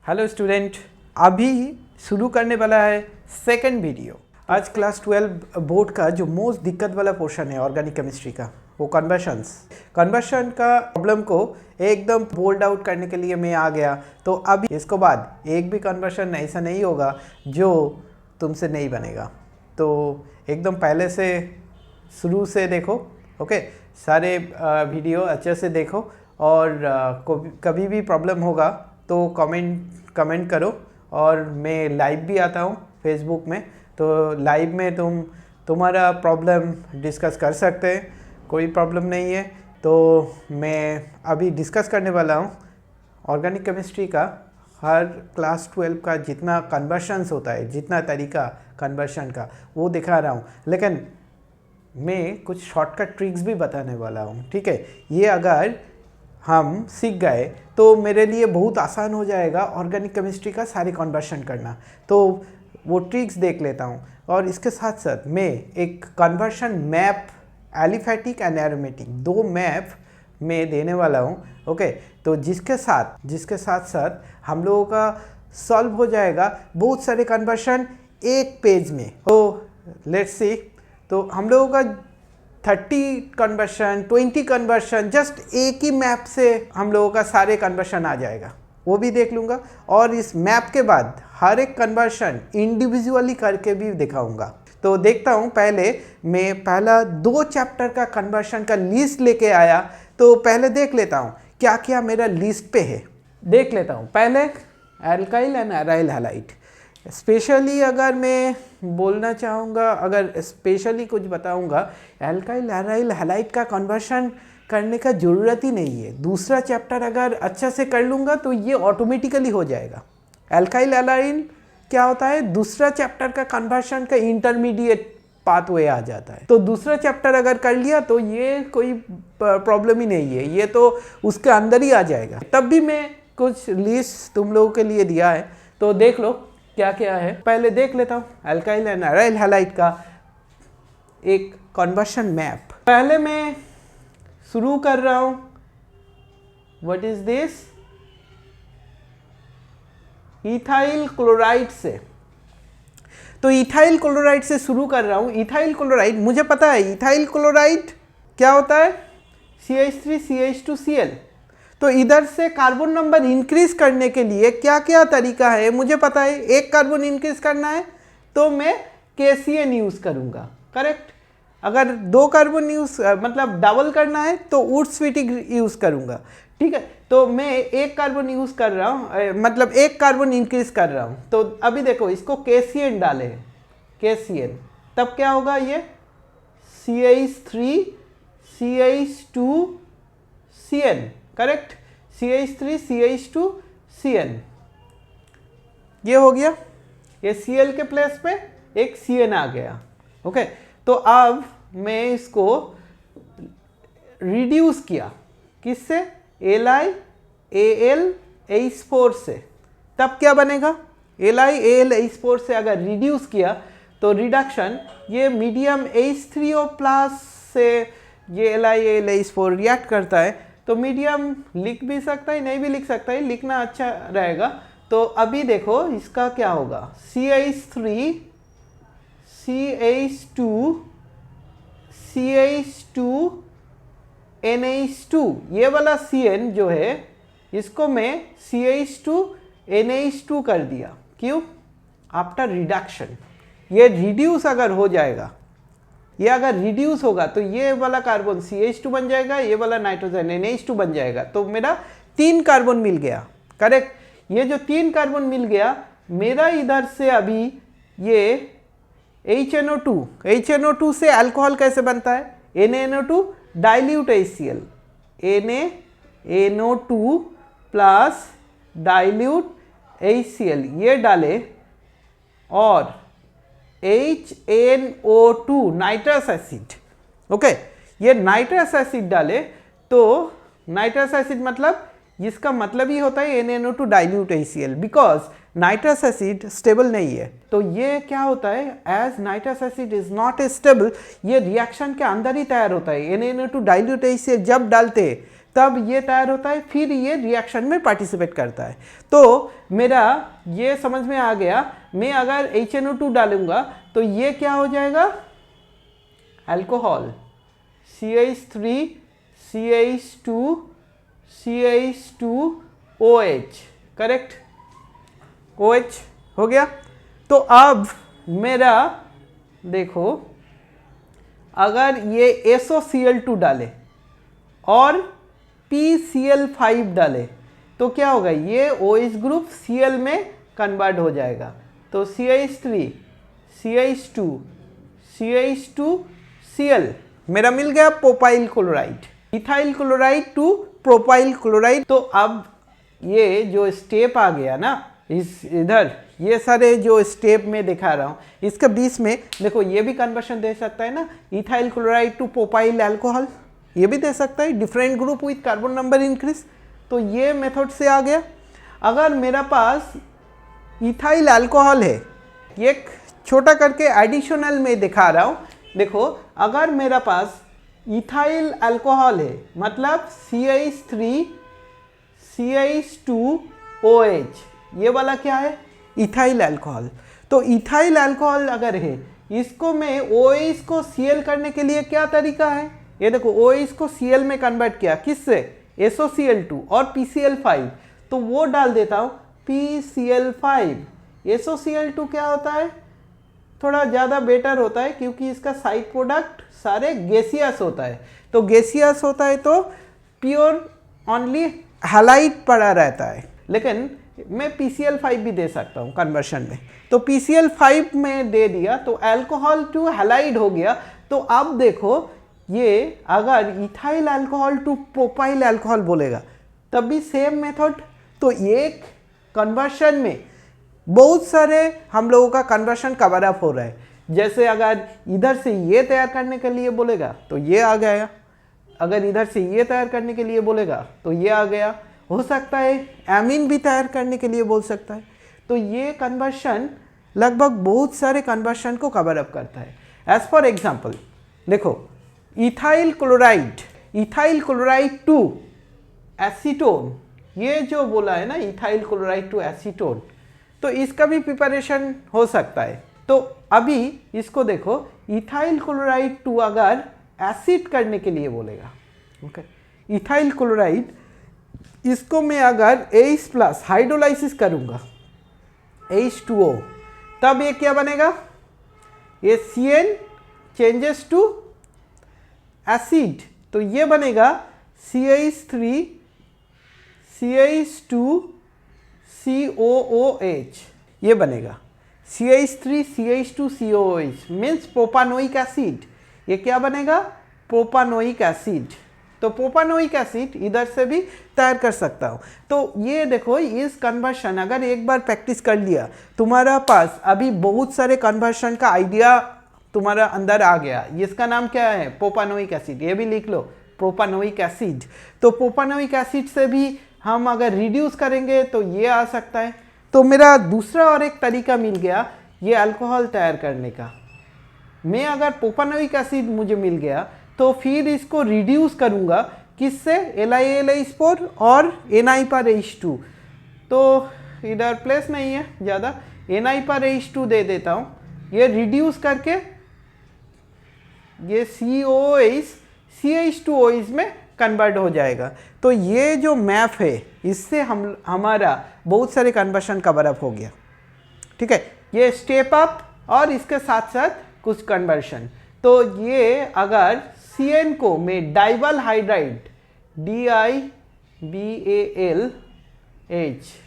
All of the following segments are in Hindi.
हेलो स्टूडेंट, अभी शुरू करने वाला है सेकंड वीडियो। आज क्लास 12 बोर्ड का जो मोस्ट दिक्कत वाला पोर्शन है ऑर्गेनिक केमिस्ट्री का, वो कन्वर्शन का प्रॉब्लम को एकदम बोल्ड आउट करने के लिए मैं आ गया। तो अभी इसको बाद एक भी कन्वर्शन ऐसा नहीं होगा जो तुमसे नहीं बनेगा। तो एकदम पहले से शुरू से देखो, ओके। सारे वीडियो अच्छे से देखो और कभी भी प्रॉब्लम होगा तो कमेंट करो। और मैं लाइव भी आता हूँ फेसबुक में, तो लाइव में तुम्हारा प्रॉब्लम डिस्कस कर सकते हैं, कोई प्रॉब्लम नहीं है। तो मैं अभी डिस्कस करने वाला हूँ ऑर्गेनिक केमिस्ट्री का हर क्लास 12 का जितना कन्वर्शंस होता है, जितना तरीका कन्वर्शन का, वो दिखा रहा हूँ। लेकिन मैं कुछ शॉर्टकट ट्रिक्स भी बताने वाला हूँ, ठीक है। ये अगर हम सीख गए तो मेरे लिए बहुत आसान हो जाएगा ऑर्गेनिक केमिस्ट्री का सारे कन्वर्शन करना। तो वो ट्रिक्स देख लेता हूँ। और इसके साथ साथ मैं एक conversion map, aliphatic and aromatic, 2 map मैं देने वाला हूँ, ओके। तो जिसके साथ साथ हम लोगों का सॉल्व हो जाएगा बहुत सारे कन्वर्शन एक पेज में। तो लेट्स सी, तो हम लोगों का 30 कन्वर्शन, 20 कन्वर्शन जस्ट एक ही मैप से हम लोगों का सारे कन्वर्शन आ जाएगा, वो भी देख लूँगा। और इस मैप के बाद हर एक कन्वर्शन इंडिविजुअली करके भी दिखाऊंगा। तो देखता हूँ, पहले मैं पहला 2 चैप्टर का कन्वर्शन का लिस्ट लेके आया। तो पहले देख लेता हूँ क्या क्या मेरा लिस्ट पे है, देख लेता हूँ। पहले alkyl and aryl halide. Specially अगर मैं बोलना चाहूँगा, अगर स्पेशली कुछ बताऊँगा, एल्काइल एराइल हैलाइड का कन्वर्शन करने का ज़रूरत ही नहीं है। दूसरा चैप्टर अगर अच्छा से कर लूँगा तो ये ऑटोमेटिकली हो जाएगा। एल्काइल एराइल क्या होता है, दूसरा चैप्टर का कन्वर्शन का इंटरमीडिएट पाथवे आ जाता है। तो दूसरा चैप्टर अगर कर लिया तो ये कोई प्रॉब्लम ही नहीं है, ये तो उसके अंदर ही आ जाएगा। तब भी मैं कुछ लिस्ट तुम लोगों के लिए दिया है, तो देख लो क्या क्या है। पहले देख लेता हूँ एल्काइल एंड एराइल हैलाइड का एक कन्वर्शन मैप। पहले मैं शुरू कर रहा हूँ, what is this, ethyl chloride से। तो इथाइल क्लोराइड से शुरू कर रहा हूँ। इथाइल क्लोराइड मुझे पता है, इथाइल क्लोराइड क्या होता है, CH3 CH2Cl। तो इधर से कार्बन नंबर इंक्रीज करने के लिए क्या क्या तरीका है मुझे पता है। एक कार्बन इंक्रीज करना है तो मैं KCN यूज करूंगा, करेक्ट। अगर 2 कार्बन यूज मतलब डबल करना है तो वुड्स-विटिग यूज करूंगा, ठीक है। तो मैं 1 कार्बन यूज कर रहा हूँ, मतलब 1 कार्बन इंक्रीज कर रहा हूँ। तो अभी देखो, इसको KCN डाले, KCN, तब क्या होगा, ये CH3 CH2Cn, correct, CH3 CH2Cn, ये हो गया। ये Cl के प्लेस पे एक Cn आ गया, ओके। तो अब मैं इसको रिड्यूस किया, किससे, LiAlH4 से। तब क्या बनेगा, LiAlH4 से अगर रिड्यूस किया तो रिडक्शन, ये मीडियम H3O प्लस से ये LiAlH4 रिएक्ट करता है। तो मीडियम लिख भी सकता है, नहीं भी लिख सकता है, लिखना अच्छा रहेगा। तो अभी देखो इसका क्या होगा, CH3 CH2 CH2 NH2, ये वाला Cn जो है इसको मैं CH2 NH2 कर दिया। क्यों, आफ्टर रिडक्शन। ये रिड्यूस अगर हो जाएगा, ये अगर रिड्यूस होगा तो ये वाला कार्बन CH2 बन जाएगा, ये वाला नाइट्रोजन NH2 बन जाएगा। तो मेरा 3 कार्बन मिल गया, करेक्ट। ये जो 3 कार्बन मिल गया मेरा, इधर से अभी ये HNO2 से अल्कोहल कैसे बनता है, NaNO2 dilute HCl, NaNO2 plus dilute HCl ये डाले, और HNO2 नाइट्रस एसिड, ओके। ये नाइट्रस एसिड डाले तो नाइट्रस एसिड मतलब इसका मतलब ही होता है NaNO2 dilute HCl, because nitrous acid stable नहीं है। तो ये क्या होता है, as nitrous acid is not stable, ये रिएक्शन के अंदर ही तैयार होता है। NaNO2 डाइल्यूट HCl जब डालते हैं तब ये तैयार होता है, फिर ये रिएक्शन में पार्टिसिपेट करता है। तो मेरा ये समझ में आ गया, मैं अगर HNO2 डालूंगा तो ये क्या हो जाएगा, alcohol CH3 CH2 CH2OH, correct, OH हो गया। तो अब मेरा देखो, अगर ये SOCl2 डाले और PCl5 डाले तो क्या होगा, ये OH ग्रुप Cl में कन्वर्ट हो जाएगा। तो CH3 CH2 CH2Cl मेरा मिल गया propyl chloride, ethyl chloride to propyl chloride. तो अब ये जो स्टेप आ गया ना, इस इधर ये सारे जो स्टेप में दिखा रहा हूँ, इसके बीच में देखो ये भी कन्वर्शन दे सकता है ना, ethyl chloride to propyl alcohol, ये भी दे सकता है, different group with carbon number increase. तो ये मेथड से आ गया। अगर मेरा पास इथाइल अल्कोहल है, एक छोटा करके एडिशनल में दिखा रहा हूँ, देखो अगर मेरा पास इथाइल अल्कोहल है, मतलब CH3 CH2OH, ये वाला क्या है, इथाइल अल्कोहल। तो इथाइल अल्कोहल अगर है, इसको मैं OH को Cl करने के लिए क्या तरीका है, ये देखो OH को Cl में कन्वर्ट किया, किससे, SOCl2 और PCl5, तो वो डाल देता हूँ PCl5। SOCl2 क्या होता है, थोड़ा ज़्यादा बेटर होता है क्योंकि इसका साइड प्रोडक्ट सारे गैसियस होता है। तो गैसियस होता है तो प्योर ओनली हैलाइड पड़ा रहता है, लेकिन मैं PCl5 भी दे सकता हूँ कन्वर्शन में। तो PCl5 में दे दिया तो अल्कोहल टू हैलाइड हो गया। तो अब देखो, ये अगर ethyl alcohol to propyl alcohol बोलेगा तब भी सेम मेथड। तो एक कन्वर्शन में बहुत सारे हम लोगों का कन्वर्शन कवर अप हो रहा है। जैसे अगर इधर से ये तैयार करने के लिए बोलेगा तो ये आ गया, अगर इधर से ये तैयार करने के लिए बोलेगा तो ये आ गया, हो सकता है एमीन भी तैयार करने के लिए बोल सकता है। तो ये कन्वर्शन लगभग बहुत सारे कन्वर्शन को कवर अप करता है। एज फॉर एग्जाम्पल देखो, इथाइल क्लोराइड टू एसीटोन, ये जो बोला है ना इथाइल क्लोराइड टू एसीटोन, तो इसका भी प्रिपरेशन हो सकता है। तो अभी इसको देखो, इथाइल क्लोराइड टू अगर एसिड करने के लिए बोलेगा, ओके, इथाइल क्लोराइड, इसको मैं अगर H+ हाइड्रोलाइसिस करूंगा H2O, तब ये क्या बनेगा, ये CN चेंजेस टू एसिड, तो ये बनेगा CH3 CH2COOH, ये बनेगा CH3 CH2COOH means propanoic acid. ये क्या बनेगा, प्रोपानोइक एसिड। तो प्रोपानोइक एसिड इधर से भी तैयार कर सकता हूँ। तो ये देखो, इस कन्वर्शन अगर एक बार प्रैक्टिस कर लिया, तुम्हारा पास अभी बहुत सारे कन्वर्शन का आइडिया तुम्हारा अंदर आ गया। इसका नाम क्या है, प्रोपानोइक एसिड, ये भी लिख लो, प्रोपानोइक एसिड। तो प्रोपानोइक एसिड से भी हम अगर रिड्यूस करेंगे तो ये आ सकता है। तो मेरा दूसरा और एक तरीका मिल गया ये अल्कोहल तैयार करने का। मैं अगर प्रोपानोइक एसिड मुझे मिल गया तो फिर इसको रिड्यूस करूंगा किससे, LiAlH4 और Na/H2। तो इधर प्लेस नहीं है ज़्यादा, Na/H2 दे देता हूँ। ये रिड्यूस करके ये COOH CH2OH में कन्वर्ट हो जाएगा। तो ये जो मैप है, इससे हमारा बहुत सारे कन्वर्शन कवर अप हो गया। ठीक है, ये स्टेप अप और इसके साथ साथ कुछ कन्वर्शन। तो ये अगर CN को मैं DIBAL hydride DIBALH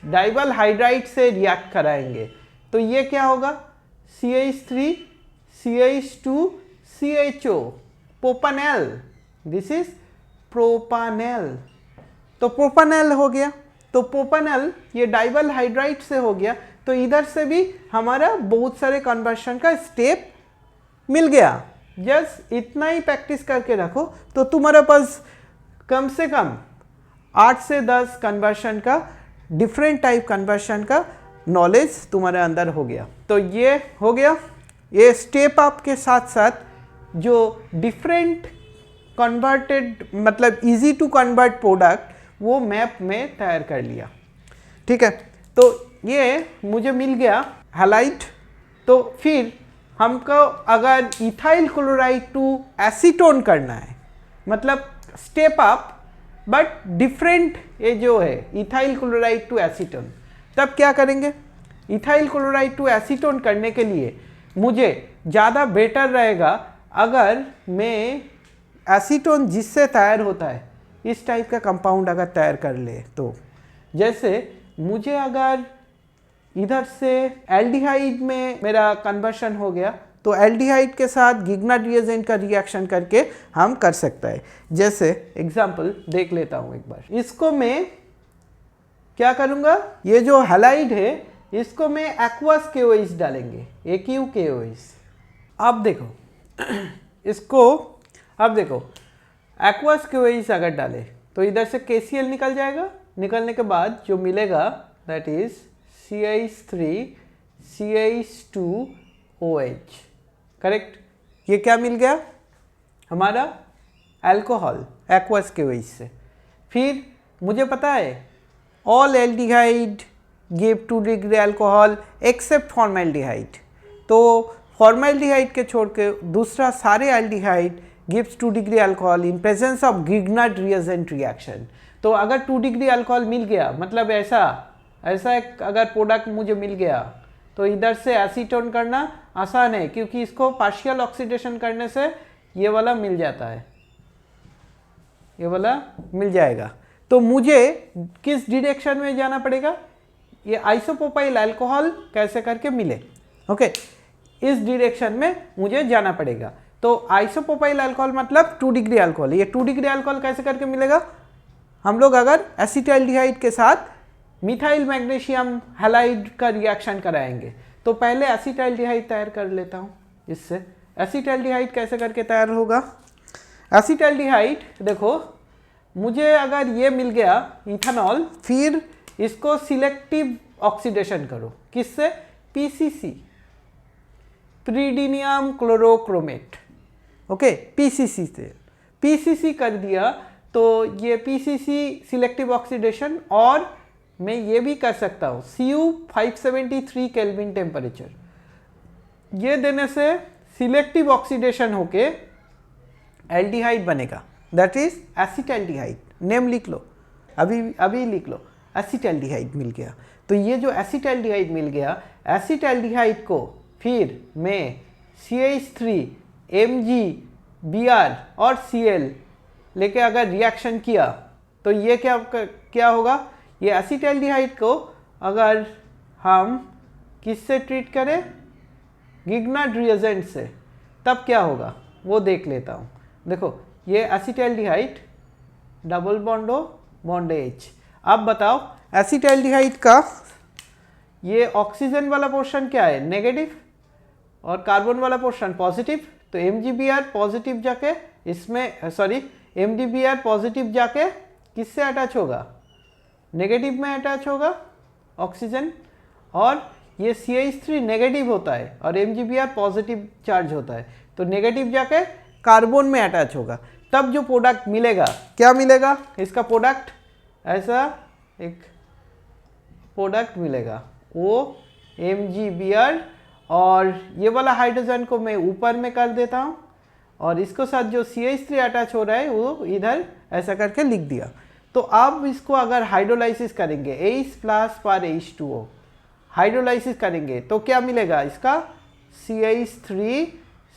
DIBAL hydride से रिएक्ट कराएंगे तो ये क्या होगा, CH3 CH2 CHO propanal, this is propanal. तो प्रोपानेल हो गया। तो प्रोपानेल ये डाइबल हाइड्राइड से हो गया। तो इधर से भी हमारा बहुत सारे कन्वर्शन का स्टेप मिल गया। जस्ट इतना ही प्रैक्टिस करके रखो तो तुम्हारे पास कम से कम 8 से 10 कन्वर्शन का, डिफरेंट टाइप कन्वर्शन का नॉलेज तुम्हारे अंदर हो गया। तो ये हो गया, ये स्टेप अप के साथ साथ जो डिफरेंट कन्वर्टेड मतलब इजी टू कन्वर्ट प्रोडक्ट वो मैप में तैयार कर लिया। ठीक है, तो ये मुझे मिल गया हैलाइड। तो फिर हमको अगर इथाइल क्लोराइड टू एसीटोन करना है, मतलब स्टेप अप बट डिफरेंट, ये जो है इथाइल क्लोराइड टू एसीटोन, तब क्या करेंगे? इथाइल क्लोराइड टू एसीटोन करने के लिए मुझे ज़्यादा बेटर रहेगा अगर मैं एसीटोन जिससे तैयार होता है इस टाइप का कंपाउंड अगर तैयार कर ले। तो जैसे मुझे अगर इधर से एल्डिहाइड में मेरा कन्वर्शन हो गया तो एल्डिहाइड के साथ गिग्नार्ड रिएजेंट का रिएक्शन करके हम कर सकता है। जैसे एग्जांपल देख लेता हूँ एक बार। इसको मैं क्या करूँगा, ये जो हैलाइड है इसको मैं एक्वस KOH डालेंगे, AQ KOH। अब देखो इसको, अब देखो एक्वस KOH अगर डाले तो इधर से KCl निकल जाएगा। निकलने के बाद जो मिलेगा that is CH3 CH2OH। Correct, ये क्या मिल गया हमारा? अल्कोहल एक्वस KOH से। फिर मुझे पता है all aldehyde give 2 degree alcohol except formaldehyde. तो फॉर्मेल्डिहाइड के छोड़ के दूसरा सारे aldehyde gives 2 degree alcohol in presence of Grignard reagent reaction. तो अगर 2 डिग्री अल्कोहल मिल गया, मतलब ऐसा एक अगर प्रोडक्ट मुझे मिल गया, तो इधर से एसीटोन करना आसान है क्योंकि इसको पार्शियल ऑक्सीडेशन करने से ये वाला मिल जाता है, ये वाला मिल जाएगा। तो मुझे किस डायरेक्शन में जाना पड़ेगा? ये आइसोप्रोपाइल अल्कोहल कैसे करके मिले, ओके, इस डायरेक्शन में मुझे जाना पड़ेगा। तो आइसोप्रोपाइल अल्कोहल मतलब 2 डिग्री अल्कोहल। ये 2 डिग्री अल्कोहल कैसे करके मिलेगा? हम लोग अगर एसिटाल्डिहाइड के साथ मिथाइल मैग्नीशियम हैलाइड का रिएक्शन कराएंगे। तो पहले एसिटाल्डिहाइड तैयार कर लेता हूँ इससे। एसिटाल्डिहाइड कैसे करके तैयार होगा? एसिटाल्डिहाइड देखो, मुझे अगर ये मिल गया इथेनॉल, फिर इसको सिलेक्टिव ऑक्सीडेशन करो। किससे? PCC, प्रीडिनियम क्लोरोक्रोमेट, ओके, PCC से। PCC कर दिया तो ये PCC सिलेक्टिव ऑक्सीडेशन, और मैं ये भी कर सकता हूँ Cu 573 केल्विन टेम्परेचर, ये देने से सिलेक्टिव ऑक्सीडेशन होके एल्डिहाइड बनेगा, दैट इज एसिटाल्डिहाइड। नेम लिख लो, अभी लिख लो, एसिटाल्डिहाइड मिल गया। तो ये जो एसिटाल्डिहाइड मिल गया, एसिटाल्डिहाइड को फिर मैं CH3 MgBr और Cl लेके अगर रिएक्शन किया तो ये क्या होगा? ये एसिटाल्डिहाइड को अगर हम किससे ट्रीट करें? गिग्नार्ड रिएजेंट से, तब क्या होगा वो देख लेता हूँ। देखो ये acetaldehyde, double bond O, bond H। अब बताओ एसिटाल्डिहाइड का ये ऑक्सीजन वाला पोर्शन क्या है? नेगेटिव, और कार्बन वाला पोर्शन पॉजिटिव। तो MgBr पॉजिटिव जाके इसमें, सॉरी, MgBr पॉजिटिव जाके किससे अटैच होगा? नेगेटिव में अटैच होगा ऑक्सीजन, और ये CH3 नेगेटिव होता है और MgBr पॉजिटिव चार्ज होता है, तो नेगेटिव जाके कार्बन में अटैच होगा। तब जो प्रोडक्ट मिलेगा, क्या मिलेगा? इसका प्रोडक्ट ऐसा एक प्रोडक्ट मिलेगा, वो MgBr, और ये वाला हाइड्रोजन को मैं ऊपर में कर देता हूँ, और इसको साथ जो CH3 अटैच हो रहा है वो इधर ऐसा करके लिख दिया। तो अब इसको अगर हाइड्रोलाइसिस करेंगे H+ पर H2O, हाइड्रोलाइसिस करेंगे तो क्या मिलेगा? इसका CH3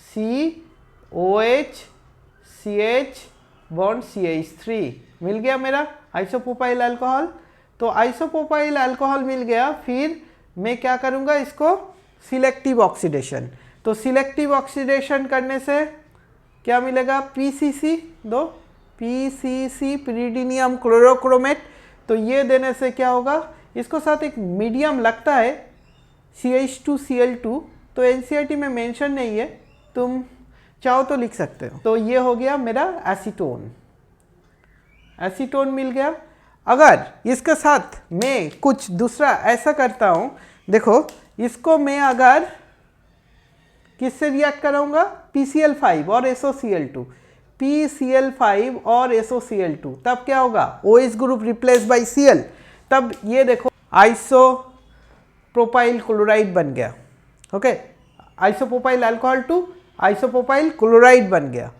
COH CH bond CH3 मिल गया मेरा आइसोप्रोपाइल अल्कोहल। तो आइसोप्रोपाइल अल्कोहल मिल गया, फिर मैं क्या करूँगा? इसको सिलेक्टिव ऑक्सीडेशन। तो सिलेक्टिव ऑक्सीडेशन करने से क्या मिलेगा? PCC, दो PCC, प्रीडिनियम क्लोरोक्रोमेट। तो ये देने से क्या होगा? इसको साथ एक मीडियम लगता है CH2Cl2, तो NCERT में मेंशन नहीं है, तुम चाहो तो लिख सकते हो। तो ये हो गया मेरा एसीटोन, एसीटोन मिल गया। अगर इसके साथ मैं कुछ दूसरा ऐसा करता हूँ, देखो इसको मैं अगर किससे रिएक्ट कराऊंगा, PCl5 और SOCl2, PCl5 और SOCl2, तब क्या होगा, OH group replace by Cl, तब ये देखो आइसोप्रोपाइल क्लोराइड बन गया। Okay, isopropyl alcohol to isopropyl chloride बन गया।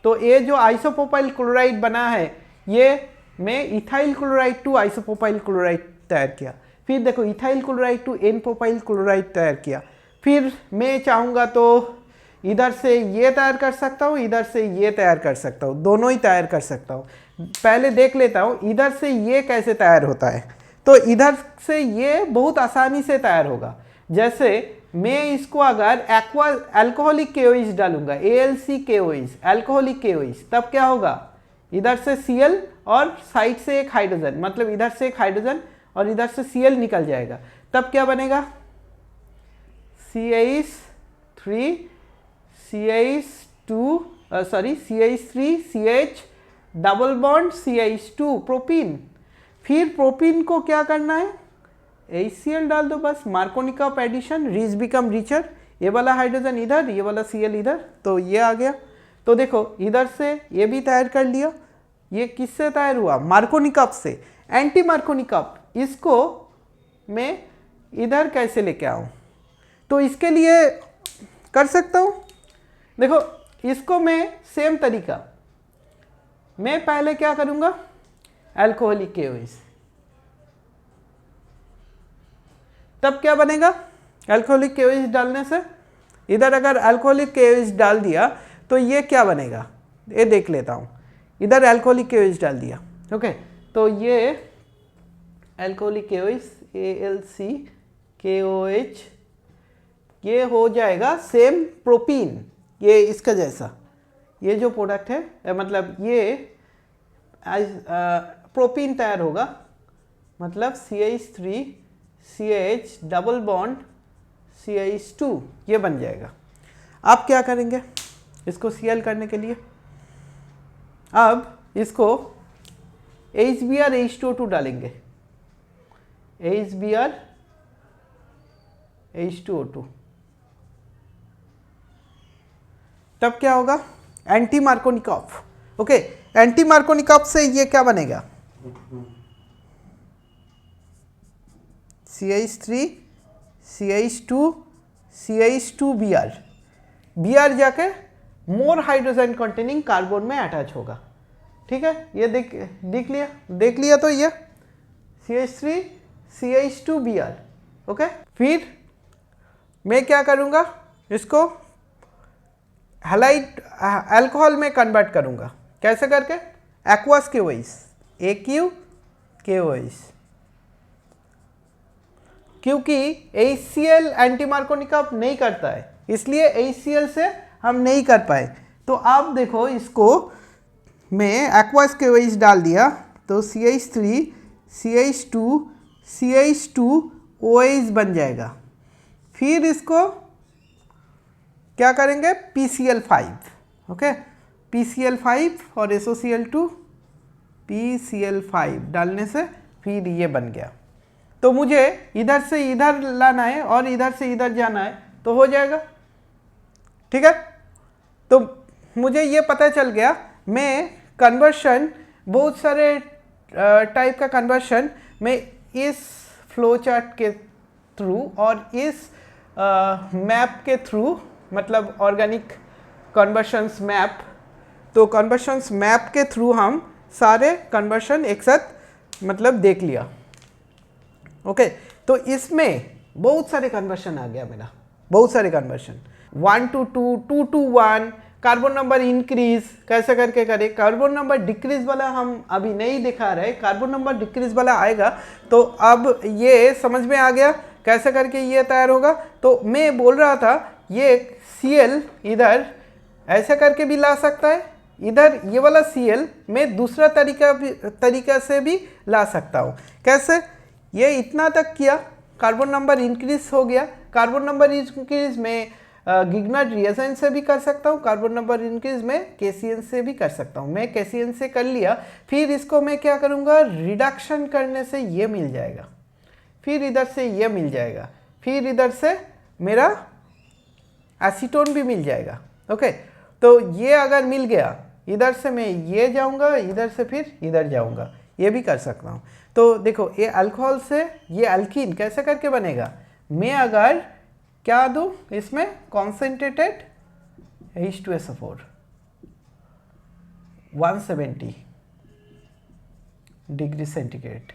तो ये जो आइसोप्रोपाइल क्लोराइड बना है, ये मैं ethyl chloride to isopropyl chloride तैयार किया। फिर देखो ethyl chloride to n propyl chloride तैयार किया। फिर मैं चाहूँगा तो इधर से ये तैयार कर सकता हूँ, इधर से ये तैयार कर सकता हूँ, दोनों ही तैयार कर सकता हूँ। पहले देख लेता हूँ इधर से ये कैसे तैयार होता है। तो इधर से ये बहुत आसानी से तैयार होगा। जैसे मैं इसको अगर एक्वा अल्कोहलिक KOH डालूंगा, AlCKOH अल्कोहलिक KOH, तब क्या होगा, इधर से Cl और साइड से एक हाइड्रोजन, मतलब इधर से एक हाइड्रोजन और इधर से Cl निकल जाएगा। तब क्या बनेगा, CH3 CH3 double bond CH2 propene. फिर प्रोपीन को क्या करना है, HCl डाल दो बस, Markovnikov addition, rich become richer, ये वाला हाइड्रोजन इधर, ये वाला Cl इधर, तो ये आ गया। तो देखो इधर से ये भी तैयार कर लिया। ये किससे तैयार हुआ, मार्कोनिकॉफ से, एंटी मार्कोनिकॉफ। इसको मैं इधर कैसे लेके आऊँ, तो इसके लिए कर सकता हूँ। देखो इसको मैं सेम तरीका, मैं पहले क्या करूँगा, अल्कोहलिक KOH, तब क्या बनेगा, अल्कोहलिक KOH डालने से, इधर अगर अल्कोहलिक KOH डाल दिया तो ये क्या बनेगा, ये देख लेता हूँ। इधर अल्कोहलिक KOH डाल दिया, ओके, तो ये अल्कोहलिक KOH AlCKOH, ये हो जाएगा सेम प्रोपीन, ये इसका जैसा, ये जो प्रोडक्ट है, मतलब ये प्रोपीन तैयार होगा, मतलब CH3 CH double bond CH2, ये बन जाएगा। आप क्या करेंगे इसको Cl करने के लिए, अब इसको HBr H2O2 डालेंगे, HBr H2O2, तब क्या होगा, anti Markovnikov. Okay, anti Markovnikov से ये क्या बनेगा, CH3 CH2 CH2Br, Br जाके मोर हाइड्रोजन कंटेनिंग कार्बन में अटैच होगा। ठीक है, ये देख लिया तो ये CH3 CH2Br। ओके, फिर मैं क्या करूँगा, इसको हैलाइड अल्कोहल में कन्वर्ट करूँगा, कैसे करके, एक्वस KOH AQ KOH, क्योंकि HCl एंटी मार्कोनिकॉफ नहीं करता है, इसलिए HCl से हम नहीं कर पाए। तो आप देखो इसको मैं एक्वस KOH डाल दिया तो CH3 CH2 CH2OH बन जाएगा। फिर इसको क्या करेंगे, PCl5, ओके, PCl5 और SOCl2, PCl5 डालने से फिर ये बन गया। तो मुझे इधर से इधर लाना है और इधर से इधर जाना है, तो हो जाएगा। ठीक है, तो मुझे ये पता चल गया, मैं कन्वर्शन, बहुत सारे टाइप का कन्वर्शन मैं इस फ्लो चार्ट के थ्रू और इस मैप के थ्रू, मतलब ऑर्गेनिक कन्वर्शंस मैप, तो कन्वर्शंस मैप के थ्रू हम सारे कन्वर्शन एक साथ मतलब देख लिया। ओके, तो इसमें बहुत सारे कन्वर्शन आ गया मेरा, बहुत सारे conversion, 1 to 2, 2 to 1, carbon number increase कैसे करके करें, कार्बन नंबर डिक्रीज वाला हम अभी नहीं दिखा रहे, कार्बन नंबर डिक्रीज वाला आएगा। तो अब ये समझ में आ गया कैसे करके ये तैयार होगा। तो मैं बोल रहा था ये Cl इधर ऐसे करके भी ला सकता है, इधर ये वाला Cl मैं दूसरा तरीका से भी ला सकता हूँ। कैसे, ये इतना तक किया, कार्बन नंबर इंक्रीज हो गया, कार्बन नंबर इंक्रीज में गिग्नर्ड रिएजेंट से भी कर सकता हूँ, कार्बन नंबर इंक्रीज में केसीएन से भी कर सकता हूँ। मैं केसीएन से कर लिया, फिर इसको मैं क्या करूँगा, रिडक्शन करने से ये मिल जाएगा, फिर इधर से ये मिल जाएगा, फिर इधर से मेरा एसीटोन भी मिल जाएगा। ओके, तो ये अगर मिल गया, इधर से मैं ये जाऊँगा, इधर से फिर इधर जाऊँगा, ये भी कर सकता हूँ। तो देखो ये अल्कोहल से ये अल्कीन कैसे करके बनेगा, मैं अगर क्या दूँ इसमें कॉन्सेंट्रेटेड H2SO4 170 डिग्री सेंटीग्रेड,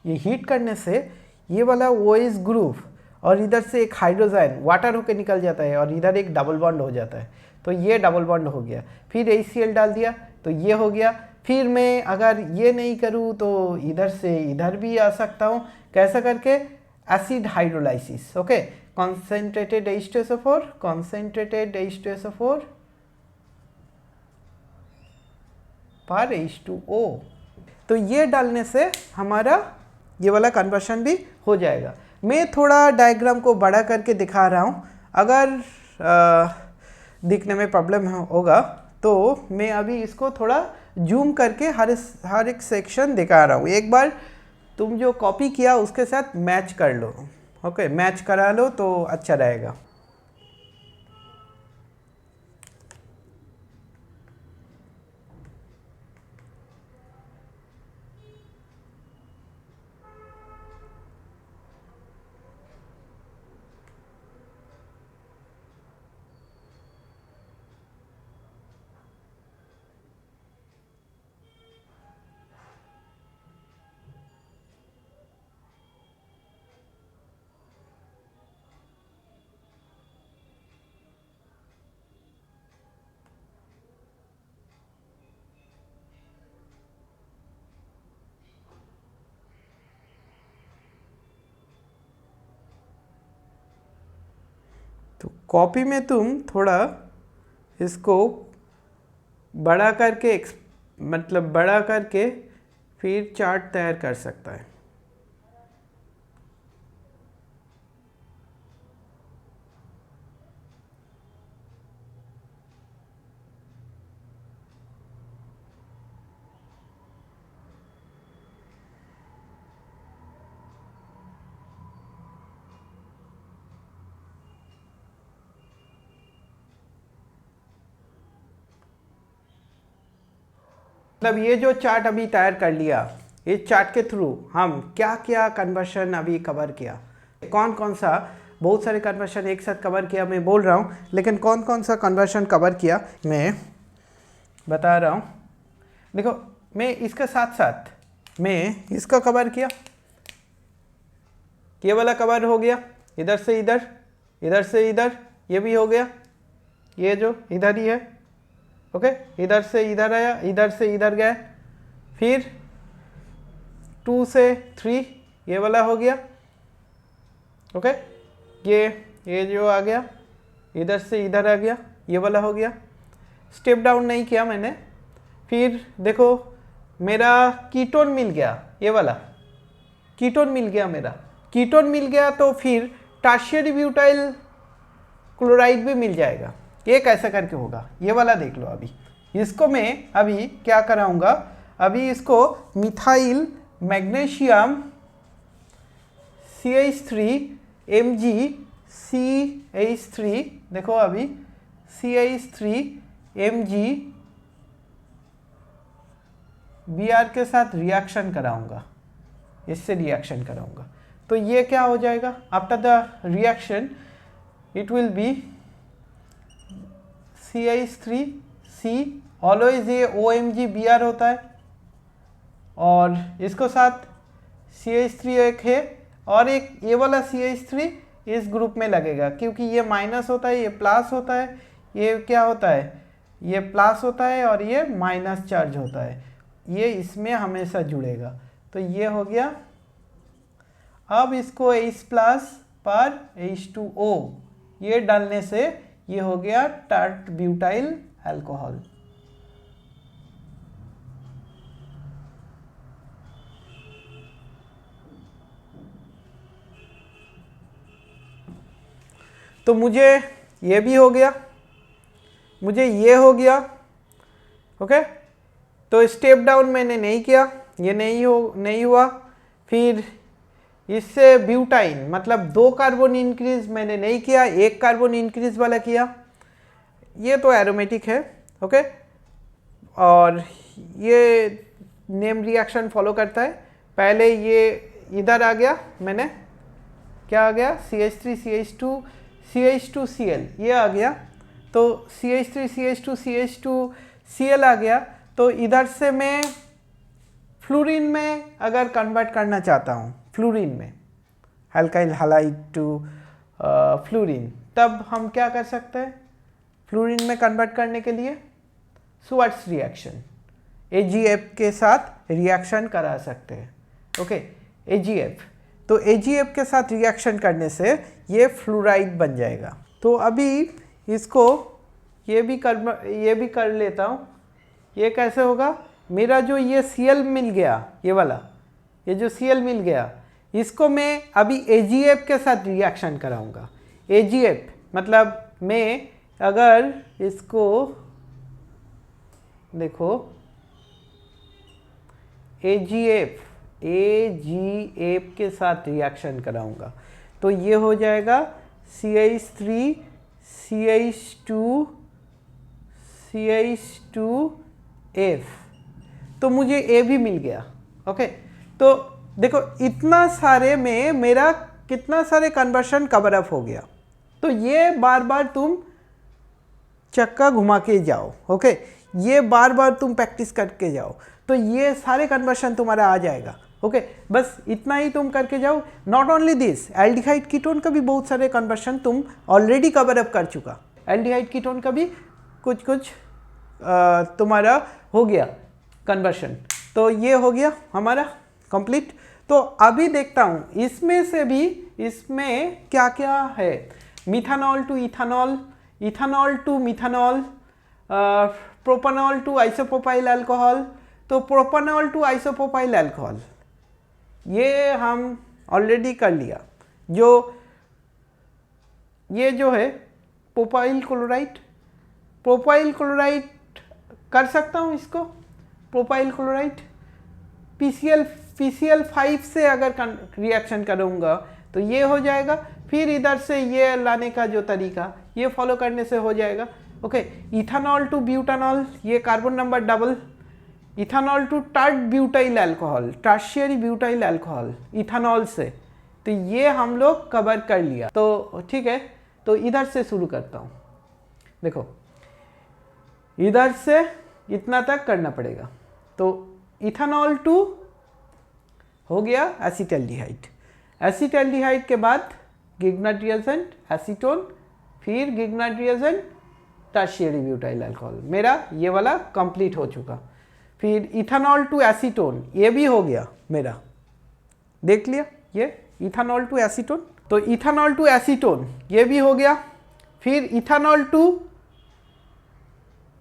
ये हीट करने से ये वाला OH ग्रुप और इधर से एक हाइड्रोजन वाटर होके निकल जाता है और इधर एक डबल बॉन्ड हो जाता है, तो ये डबल बॉन्ड हो गया, फिर HCl डाल दिया तो ये हो गया। फिर मैं अगर ये नहीं करूँ तो इधर से इधर भी आ सकता हूँ, कैसा करके, acid hydrolysis. Okay, concentrated H2SO4 concentrated H2SO4 पर H2O, तो ये डालने से हमारा ये वाला कन्वर्शन भी हो जाएगा। मैं थोड़ा डायग्राम को बड़ा करके दिखा रहा हूँ, अगर दिखने में प्रॉब्लम होगा तो मैं अभी इसको थोड़ा जूम करके हर एक सेक्शन दिखा रहा हूँ। एक बार तुम जो कॉपी किया उसके साथ मैच कर लो। ओके, मैच करा लो तो अच्छा रहेगा। तो कॉपी में तुम थोड़ा इसको बड़ा करके मतलब बड़ा करके फिर चार्ट तैयार कर सकता है। मतलब ये जो चार्ट अभी तैयार कर लिया, इस चार्ट के थ्रू हम क्या क्या कन्वर्शन अभी कवर किया, कौन कौन सा, बहुत सारे कन्वर्शन एक साथ कवर किया मैं बोल रहा हूँ, लेकिन कौन कौन सा कन्वर्शन कवर किया मैं बता रहा हूँ। देखो, मैं इसके साथ साथ मैं इसका कवर किया, ये वाला कवर हो गया, इधर से इधर, इधर से इधर, ये भी हो गया, ये जो इधर ही है। ओके, इधर से इधर आया, इधर से इधर गया, फिर 2 से 3 ये वाला हो गया। ओके, ये जो आ गया, इधर से इधर आ गया, ये वाला हो गया। स्टेप डाउन नहीं किया मैंने। फिर देखो मेरा कीटोन मिल गया, ये वाला कीटोन मिल गया, मेरा कीटोन मिल गया, तो फिर टर्शियरी ब्यूटाइल क्लोराइड भी मिल जाएगा। ये कैसे करके होगा ये वाला देख लो। अभी इसको मैं अभी क्या कराऊंगा, अभी इसको मिथाइल मैग्नीशियम CH3 MgCH3, देखो अभी CH3 MgBr के साथ रिएक्शन कराऊंगा, इससे रिएक्शन कराऊंगा, तो ये क्या हो जाएगा, after the reaction it will be CH3C, always ये OMgBr होता है, और इसको साथ CH3 एक है, और एक ये वाला CH3 इस ग्रुप में लगेगा, क्योंकि ये माइनस होता है, ये प्लस होता है, ये क्या होता है, ये प्लस होता है और ये माइनस चार्ज होता है, ये इसमें हमेशा जुड़ेगा। तो ये हो गया। अब इसको H प्लस पर H2O ये डालने से ये हो गया टार्ट ब्यूटाइल अल्कोहल। तो मुझे ये भी हो गया, मुझे ये हो गया। ओके, तो स्टेप डाउन मैंने नहीं किया, ये नहीं हुआ। फिर इससे ब्यूटाइन मतलब 2 कार्बन इंक्रीज मैंने नहीं किया, 1 कार्बन इंक्रीज वाला किया। ये तो एरोमेटिक है। ओके, और ये नेम रिएक्शन फॉलो करता है। पहले ये इधर आ गया, मैंने क्या आ गया, CH3 CH2 CH2Cl ये आ गया। तो CH3 CH2 CH2 Cl आ गया। तो इधर से मैं फ्लोरीन में अगर कन्वर्ट करना चाहता हूँ, फ्लोरीन में अल्काइल हैलाइड टू फ्लोरीन, तब हम क्या कर सकते हैं फ्लोरीन में कन्वर्ट करने के लिए? स्वर्ट्स रिएक्शन, AgF के साथ रिएक्शन करा सकते हैं। ओके, AgF, तो AgF के साथ रिएक्शन करने से ये फ्लोराइड बन जाएगा। तो अभी इसको ये भी कर लेता हूँ। ये कैसे होगा? मेरा जो ये Cl मिल गया, ये वाला, ये जो Cl मिल गया, इसको मैं अभी AgF के साथ रिएक्शन कराऊंगा। AgF मतलब मैं अगर इसको देखो, AgF के साथ रिएक्शन कराऊंगा तो ये हो जाएगा CH3 CH2F, तो मुझे A भी मिल गया। ओके, तो देखो इतना सारे में मेरा कितना सारे कन्वर्शन कवर अप हो गया। तो ये बार बार तुम चक्का घुमा के जाओ। ओके, ये बार बार तुम प्रैक्टिस करके जाओ, तो ये सारे कन्वर्शन तुम्हारा आ जाएगा। ओके, बस इतना ही तुम करके जाओ। Not only this, aldehyde ketone का भी बहुत सारे कन्वर्शन तुम ऑलरेडी कवर अप कर चुका। एल्डिहाइड कीटोन का भी कुछ तुम्हारा हो गया कन्वर्शन। तो ये हो गया हमारा कंप्लीट। तो अभी देखता हूँ इसमें से भी, इसमें क्या क्या है। Methanol to ethanol, ethanol to methanol, propanol to isopropyl alcohol. तो प्रोपानॉल टू आइसोप्रोपाइल अल्कोहल ये हम ऑलरेडी कर लिया। ये जो है प्रोपाइल क्लोराइड, प्रोपाइल क्लोराइड कर सकता हूँ इसको। प्रोपाइल क्लोराइड PCl5 से अगर रिएक्शन करूँगा तो ये हो जाएगा। फिर इधर से ये लाने का जो तरीका, ये फॉलो करने से हो जाएगा। ओके, इथानॉल टू ब्यूटानॉल, ये carbon number double. Ethanol to tert butyl alcohol, tertiary butyl alcohol ethanol से, तो ये हम लोग कवर कर लिया। तो ठीक है, तो इधर से शुरू करता हूँ। देखो इधर से इतना तक करना पड़ेगा। तो इथानॉल टू हो गया एसिटल्डिहाइड, एसिटल्डिहाइड के बाद गिग्नट रिएजेंट एसीटोन, फिर गिग्नट रिएजेंट टर्शियरी ब्यूटाइल अल्कोहल। मेरा ये वाला कंप्लीट हो चुका। फिर इथानॉल टू एसीटोन, ये भी हो गया मेरा, देख लिया ये इथानॉल टू एसीटोन। तो इथानॉल टू एसीटोन ये भी हो गया। फिर इथानॉल टू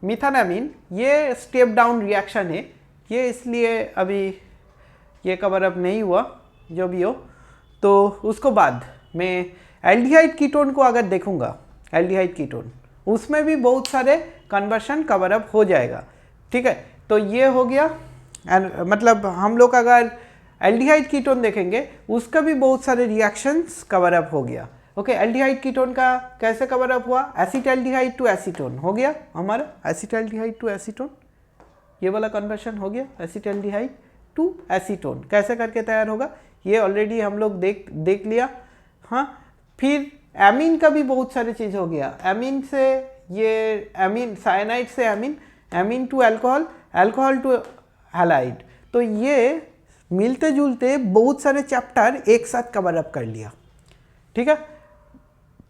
मिथानामीन, ये स्टेप डाउन रिएक्शन है, ये इसलिए अभी ये कवर अप नहीं हुआ, जो भी हो। तो उसको बाद मैं एल्डिहाइड कीटोन को अगर देखूंगा, एल्डिहाइड कीटोन उसमें भी बहुत सारे कन्वर्शन कवर अप हो जाएगा। ठीक है, तो ये हो गया। मतलब हम लोग अगर एल्डिहाइड कीटोन देखेंगे उसका भी बहुत सारे रिएक्शंस कवर अप हो गया। ओके, एल्डिहाइड कीटोन का कैसे कवर अप हुआ? एसिटल्डिहाइड टू एसीटोन हो गया हमारा, एसिटल्डिहाइड टू एसीटोन, ये वाला कन्वर्शन हो गया। एसिटल्डिहाइड टू एसीटोन कैसे करके तैयार होगा ये ऑलरेडी हम लोग देख लिया। हाँ, फिर एमीन का भी बहुत सारे चीज़ हो गया। एमीन से ये एमीन, साइनाइड से amine, amine to alcohol, alcohol to halide. तो ये मिलते जुलते बहुत सारे चैप्टर एक साथ कवर अप कर लिया। ठीक है,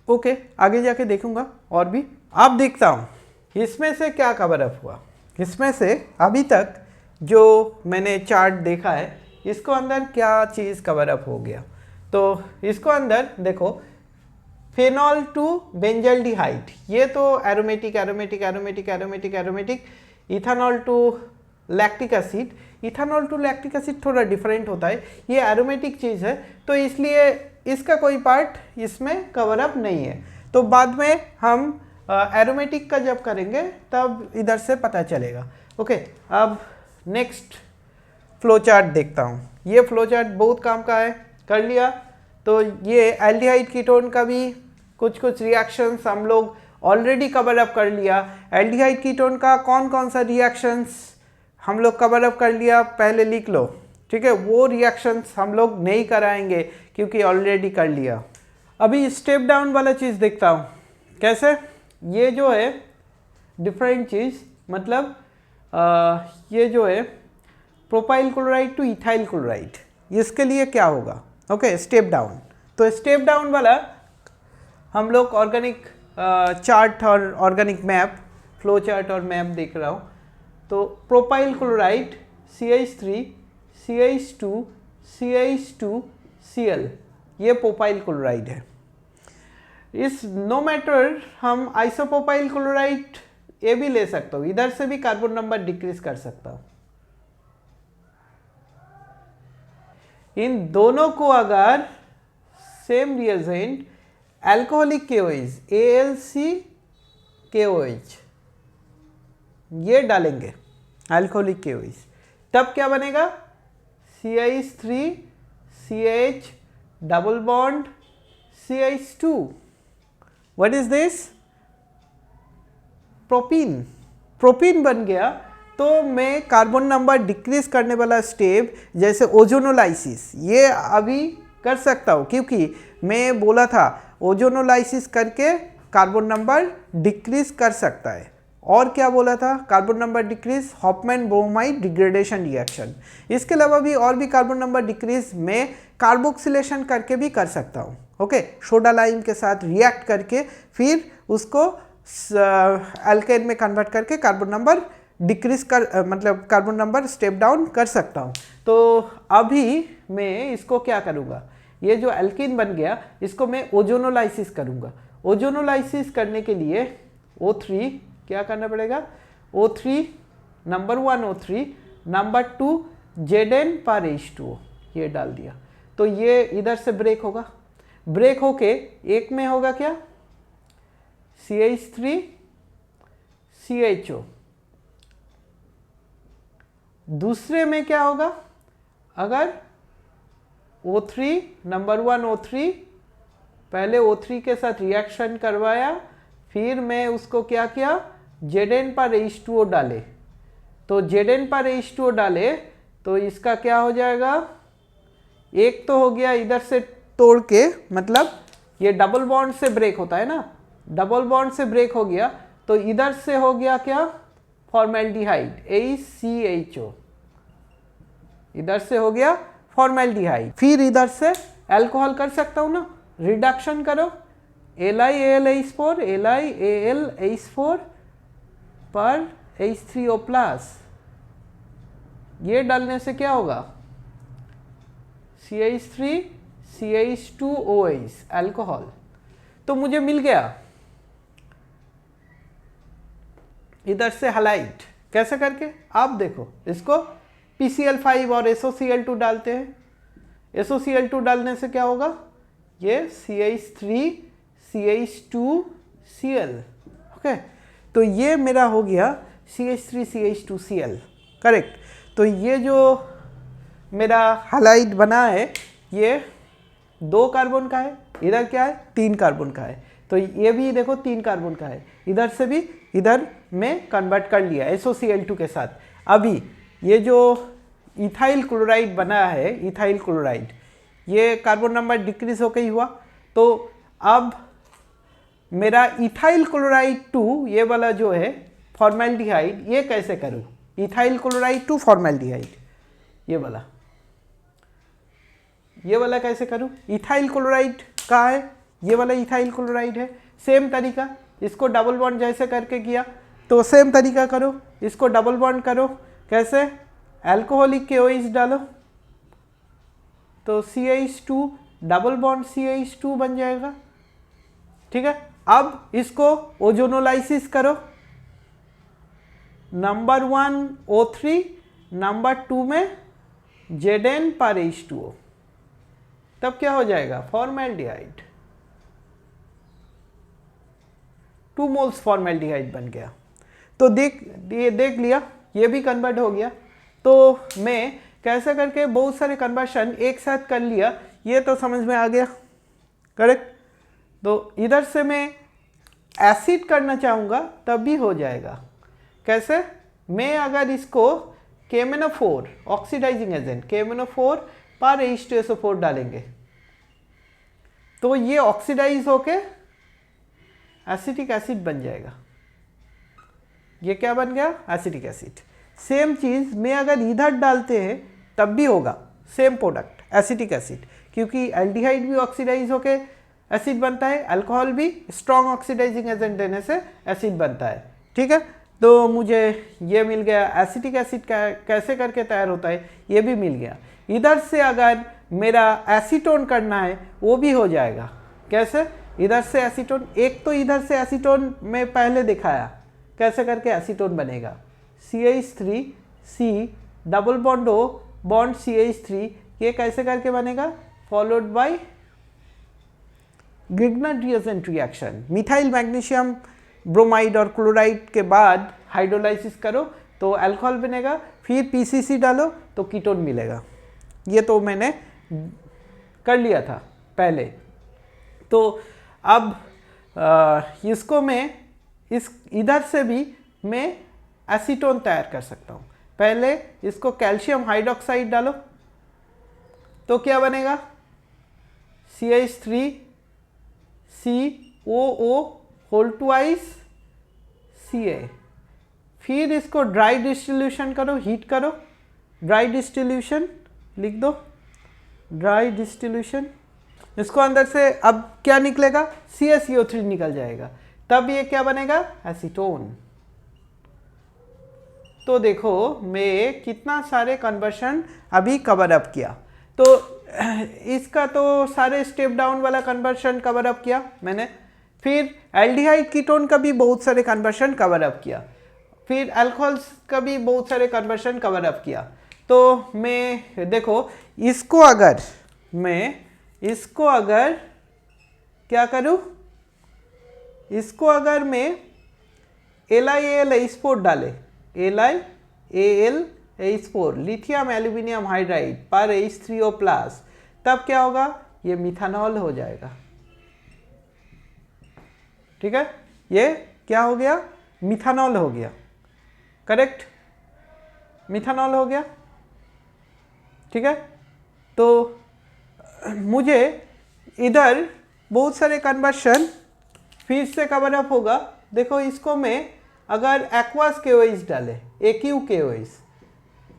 ओके, आगे जाके देखूंगा और भी। अब देखता हूँ इसमें से क्या कवर अप हुआ। इसमें से अभी तक जो मैंने चार्ट देखा है, इसको अंदर क्या चीज़ कवर अप हो गया। तो इसको अंदर देखो, फेनॉल टू बेंजल्डिहाइड, ये तो aromatic aromatic aromatic aromatic aromatic. Ethanol to lactic acid, ethanol to lactic acid थोड़ा डिफरेंट होता है, ये एरोमेटिक चीज़ है, तो इसलिए इसका कोई पार्ट इसमें कवर अप नहीं है। तो बाद में हम एरोमेटिक का जब करेंगे तब इधर से पता चलेगा। ओके, अब नेक्स्ट फ्लो चार्ट देखता हूँ। ये फ्लो चार्ट बहुत काम का है, कर लिया। तो ये एल्डिहाइड कीटोन का भी कुछ कुछ रिएक्शंस हम लोग ऑलरेडी कवर अप कर लिया। एल्डिहाइड कीटोन का कौन कौन सा रिएक्शंस हम लोग कवर अप कर लिया पहले लिख लो, ठीक है। वो रिएक्शंस हम लोग नहीं कराएंगे क्योंकि ऑलरेडी कर लिया। अभी स्टेप डाउन वाला चीज़ देखता हूँ कैसे। ये जो है डिफरेंट चीज़, मतलब ये जो है propyl chloride two ethyl chloride, इसके लिए क्या होगा। Okay, step down. तो स्टेप डाउन वाला हम लोग ऑर्गेनिक चार्ट और ऑर्गेनिक मैप, फ्लो चार्ट और मैप देख रहा हूँ। तो propyl chloride CH3 CH2 CH2 Cl, ये प्रोपाइल क्लोराइड है। इस नो मैटर हम आइसोप्रोपाइल क्लोराइड ये भी ले सकता हूँ, इधर से भी कार्बन नंबर डिक्रीज कर सकता हूँ। इन दोनों को अगर same reagent alcoholic KOH AlCKOH ये डालेंगे, अल्कोहलिक KOH, तब क्या बनेगा CH3 CH double bond CH2। What is this? Propene. Propene बन गया। तो मैं कार्बन नंबर डिक्रीज करने वाला स्टेप जैसे ओजोनोलाइसिस ये अभी कर सकता हूँ, क्योंकि मैं बोला था ओजोनोलाइसिस करके कार्बन नंबर डिक्रीज कर सकता है। और क्या बोला था? Carbon number decrease Hoffmann bromide degradation reaction. इसके अलावा भी और भी कार्बन नंबर डिक्रीज में कार्बोक्सिलेशन करके भी कर सकता हूँ। ओके, सोडा लाइम के साथ रिएक्ट करके फिर उसको अल्केन में कन्वर्ट करके कार्बन नंबर डिक्रीज कर मतलब कार्बन नंबर स्टेप डाउन कर सकता हूँ। तो अभी मैं इसको क्या करूँगा, ये जो अल्कीन बन गया इसको मैं ओजोनोलाइसिस करूँगा। ओजोनोलाइसिस करने के लिए O3 क्या करना पड़ेगा, O3 number 1 O3 number 2 Zn/H2O ये डाल दिया। तो ये इधर से ब्रेक होगा, ब्रेक होके एक में होगा क्या CH3 CHO, दूसरे में क्या होगा, अगर O3 नंबर 1 O3 पहले O3 के साथ रिएक्शन करवाया, फिर मैं उसको क्या किया Zn/H2O डाले, तो Zn/H2O डाले तो इसका क्या हो जाएगा, एक तो हो गया इधर से तोड़ के, मतलब ये डबल बॉन्ड से ब्रेक होता है ना, डबल बॉन्ड से ब्रेक हो गया तो इधर से हो गया क्या फॉर्मेल्डिहाइड HCHO, इधर से हो गया फॉर्मेल्डिहाइड। फिर इधर से अल्कोहल कर सकता हूँ ना, रिडक्शन करो LiAlH4 LiAlH4 पर H3O+, ये डालने से क्या होगा CH3 CH2OH अल्कोहल। तो मुझे मिल गया इधर से हलाइड, कैसे करके आप देखो, इसको PCl5 और SOCl2 डालते हैं। SOCl2 डालने से क्या होगा, ये CH3 CH2Cl। ओके, तो ये मेरा हो गया CH3 CH2Cl, करेक्ट। तो ये जो मेरा हलाइड बना है ये 2 कार्बन का है, इधर क्या है 3 कार्बन का है, तो ये भी देखो 3 कार्बन का है, इधर से भी इधर में कन्वर्ट कर लिया SOCl2 के साथ। अभी ये जो इथाइल क्लोराइड बना है, इथाइल क्लोराइड, ये कार्बन नंबर डिक्रीज होकर ही हुआ। तो अब मेरा इथाइल क्लोराइड टू ये वाला जो है फॉर्मेल्डिहाइड, ये कैसे करूँ, इथाइल क्लोराइड टू फॉर्मेल्डिहाइड, ये वाला कैसे करूँ, इथाइल क्लोराइड कहाँ है, ये वाला इथाइल क्लोराइड है। सेम तरीका, इसको डबल बॉन्ड जैसे करके किया तो सेम तरीका करो, इसको डबल बॉन्ड करो, कैसे अल्कोहलिक KOH डालो तो CH2 डबल बॉन्ड CH2 बन जाएगा, ठीक है। अब इसको ओजोनोलाइसिस करो, नंबर 1 O3 नंबर 2 में Zn/H2O, तब क्या हो जाएगा फॉर्मेल्डिहाइड। 2 मोल्स फॉर्मेल्डिहाइड बन गया। तो देख लिया, ये भी कन्वर्ट हो गया। तो मैं कैसे करके बहुत सारे कन्वर्शन एक साथ कर लिया, ये तो समझ में आ गया, करेक्ट। तो इधर से मैं एसिड करना चाहूँगा तब भी हो जाएगा। कैसे? मैं अगर इसको KMnO4 ऑक्सीडाइजिंग एजेंट KMnO4 पर H2SO4 डालेंगे तो ये ऑक्सीडाइज होके एसिटिक एसिड बन जाएगा। ये क्या बन गया? Acetic acid. सेम चीज में अगर इधर डालते हैं तब भी होगा सेम प्रोडक्ट, एसिटिक एसिड, क्योंकि एल्डिहाइड भी ऑक्सीडाइज होके एसिड बनता है, अल्कोहल भी स्ट्रॉन्ग ऑक्सीडाइजिंग एजेंट देने से एसिड बनता है। ठीक है, तो मुझे ये मिल गया एसिटिक एसिड कैसे करके तैयार होता है, ये भी मिल गया। इधर से अगर मेरा एसीटोन करना है वो भी हो जाएगा। कैसे? इधर से एसीटोन, एक तो इधर से एसीटोन में पहले दिखाया कैसे करके एसीटोन बनेगा। CH3C double bond O bond CH3, ये कैसे करके बनेगा? Followed by Grignard reagent reaction, methyl magnesium bromide और क्लोराइड के बाद हाइड्रोलाइसिस करो तो अल्कोहल बनेगा, फिर PCC डालो तो कीटोन मिलेगा। ये तो मैंने कर लिया था पहले। तो अब इसको मैं इस इधर से भी मैं एसीटोन तैयार कर सकता हूँ। पहले इसको कैल्शियम हाइड्रोक्साइड डालो तो क्या बनेगा? CH3COO whole twice Ca। फिर इसको ड्राई डिस्टिल्यूशन करो, हीट करो, ड्राई डिस्टिल्यूशन लिख दो, ड्राई डिस्टिल्यूशन। इसको अंदर से अब क्या निकलेगा? CaCO3 निकल जाएगा, तब ये क्या बनेगा? एसीटोन। तो देखो मैं कितना सारे कन्वर्शन अभी कवर अप किया। तो इसका तो सारे स्टेप डाउन वाला कन्वर्शन कवर अप किया मैंने, फिर एल्डिहाइड कीटोन का भी बहुत सारे कन्वर्शन कवर अप किया, फिर अल्कोहल्स का भी बहुत सारे कन्वर्शन कवर अप किया। तो मैं देखो इसको अगर क्या करूं, इसको अगर मैं LiAlH4 डाले, LiAlH4 लिथियम एल्यूमिनियम हाइड्राइड पर H3O प्लस, तब क्या होगा? ये मिथानॉल हो जाएगा। ठीक है, ये क्या हो गया? मिथानॉल हो गया, करेक्ट, मिथानॉल हो गया। ठीक है, तो मुझे इधर बहुत सारे कन्वर्शन फिर से कवर अप होगा। देखो इसको मैं अगर एक्वास KOH डाले, AQ KOH,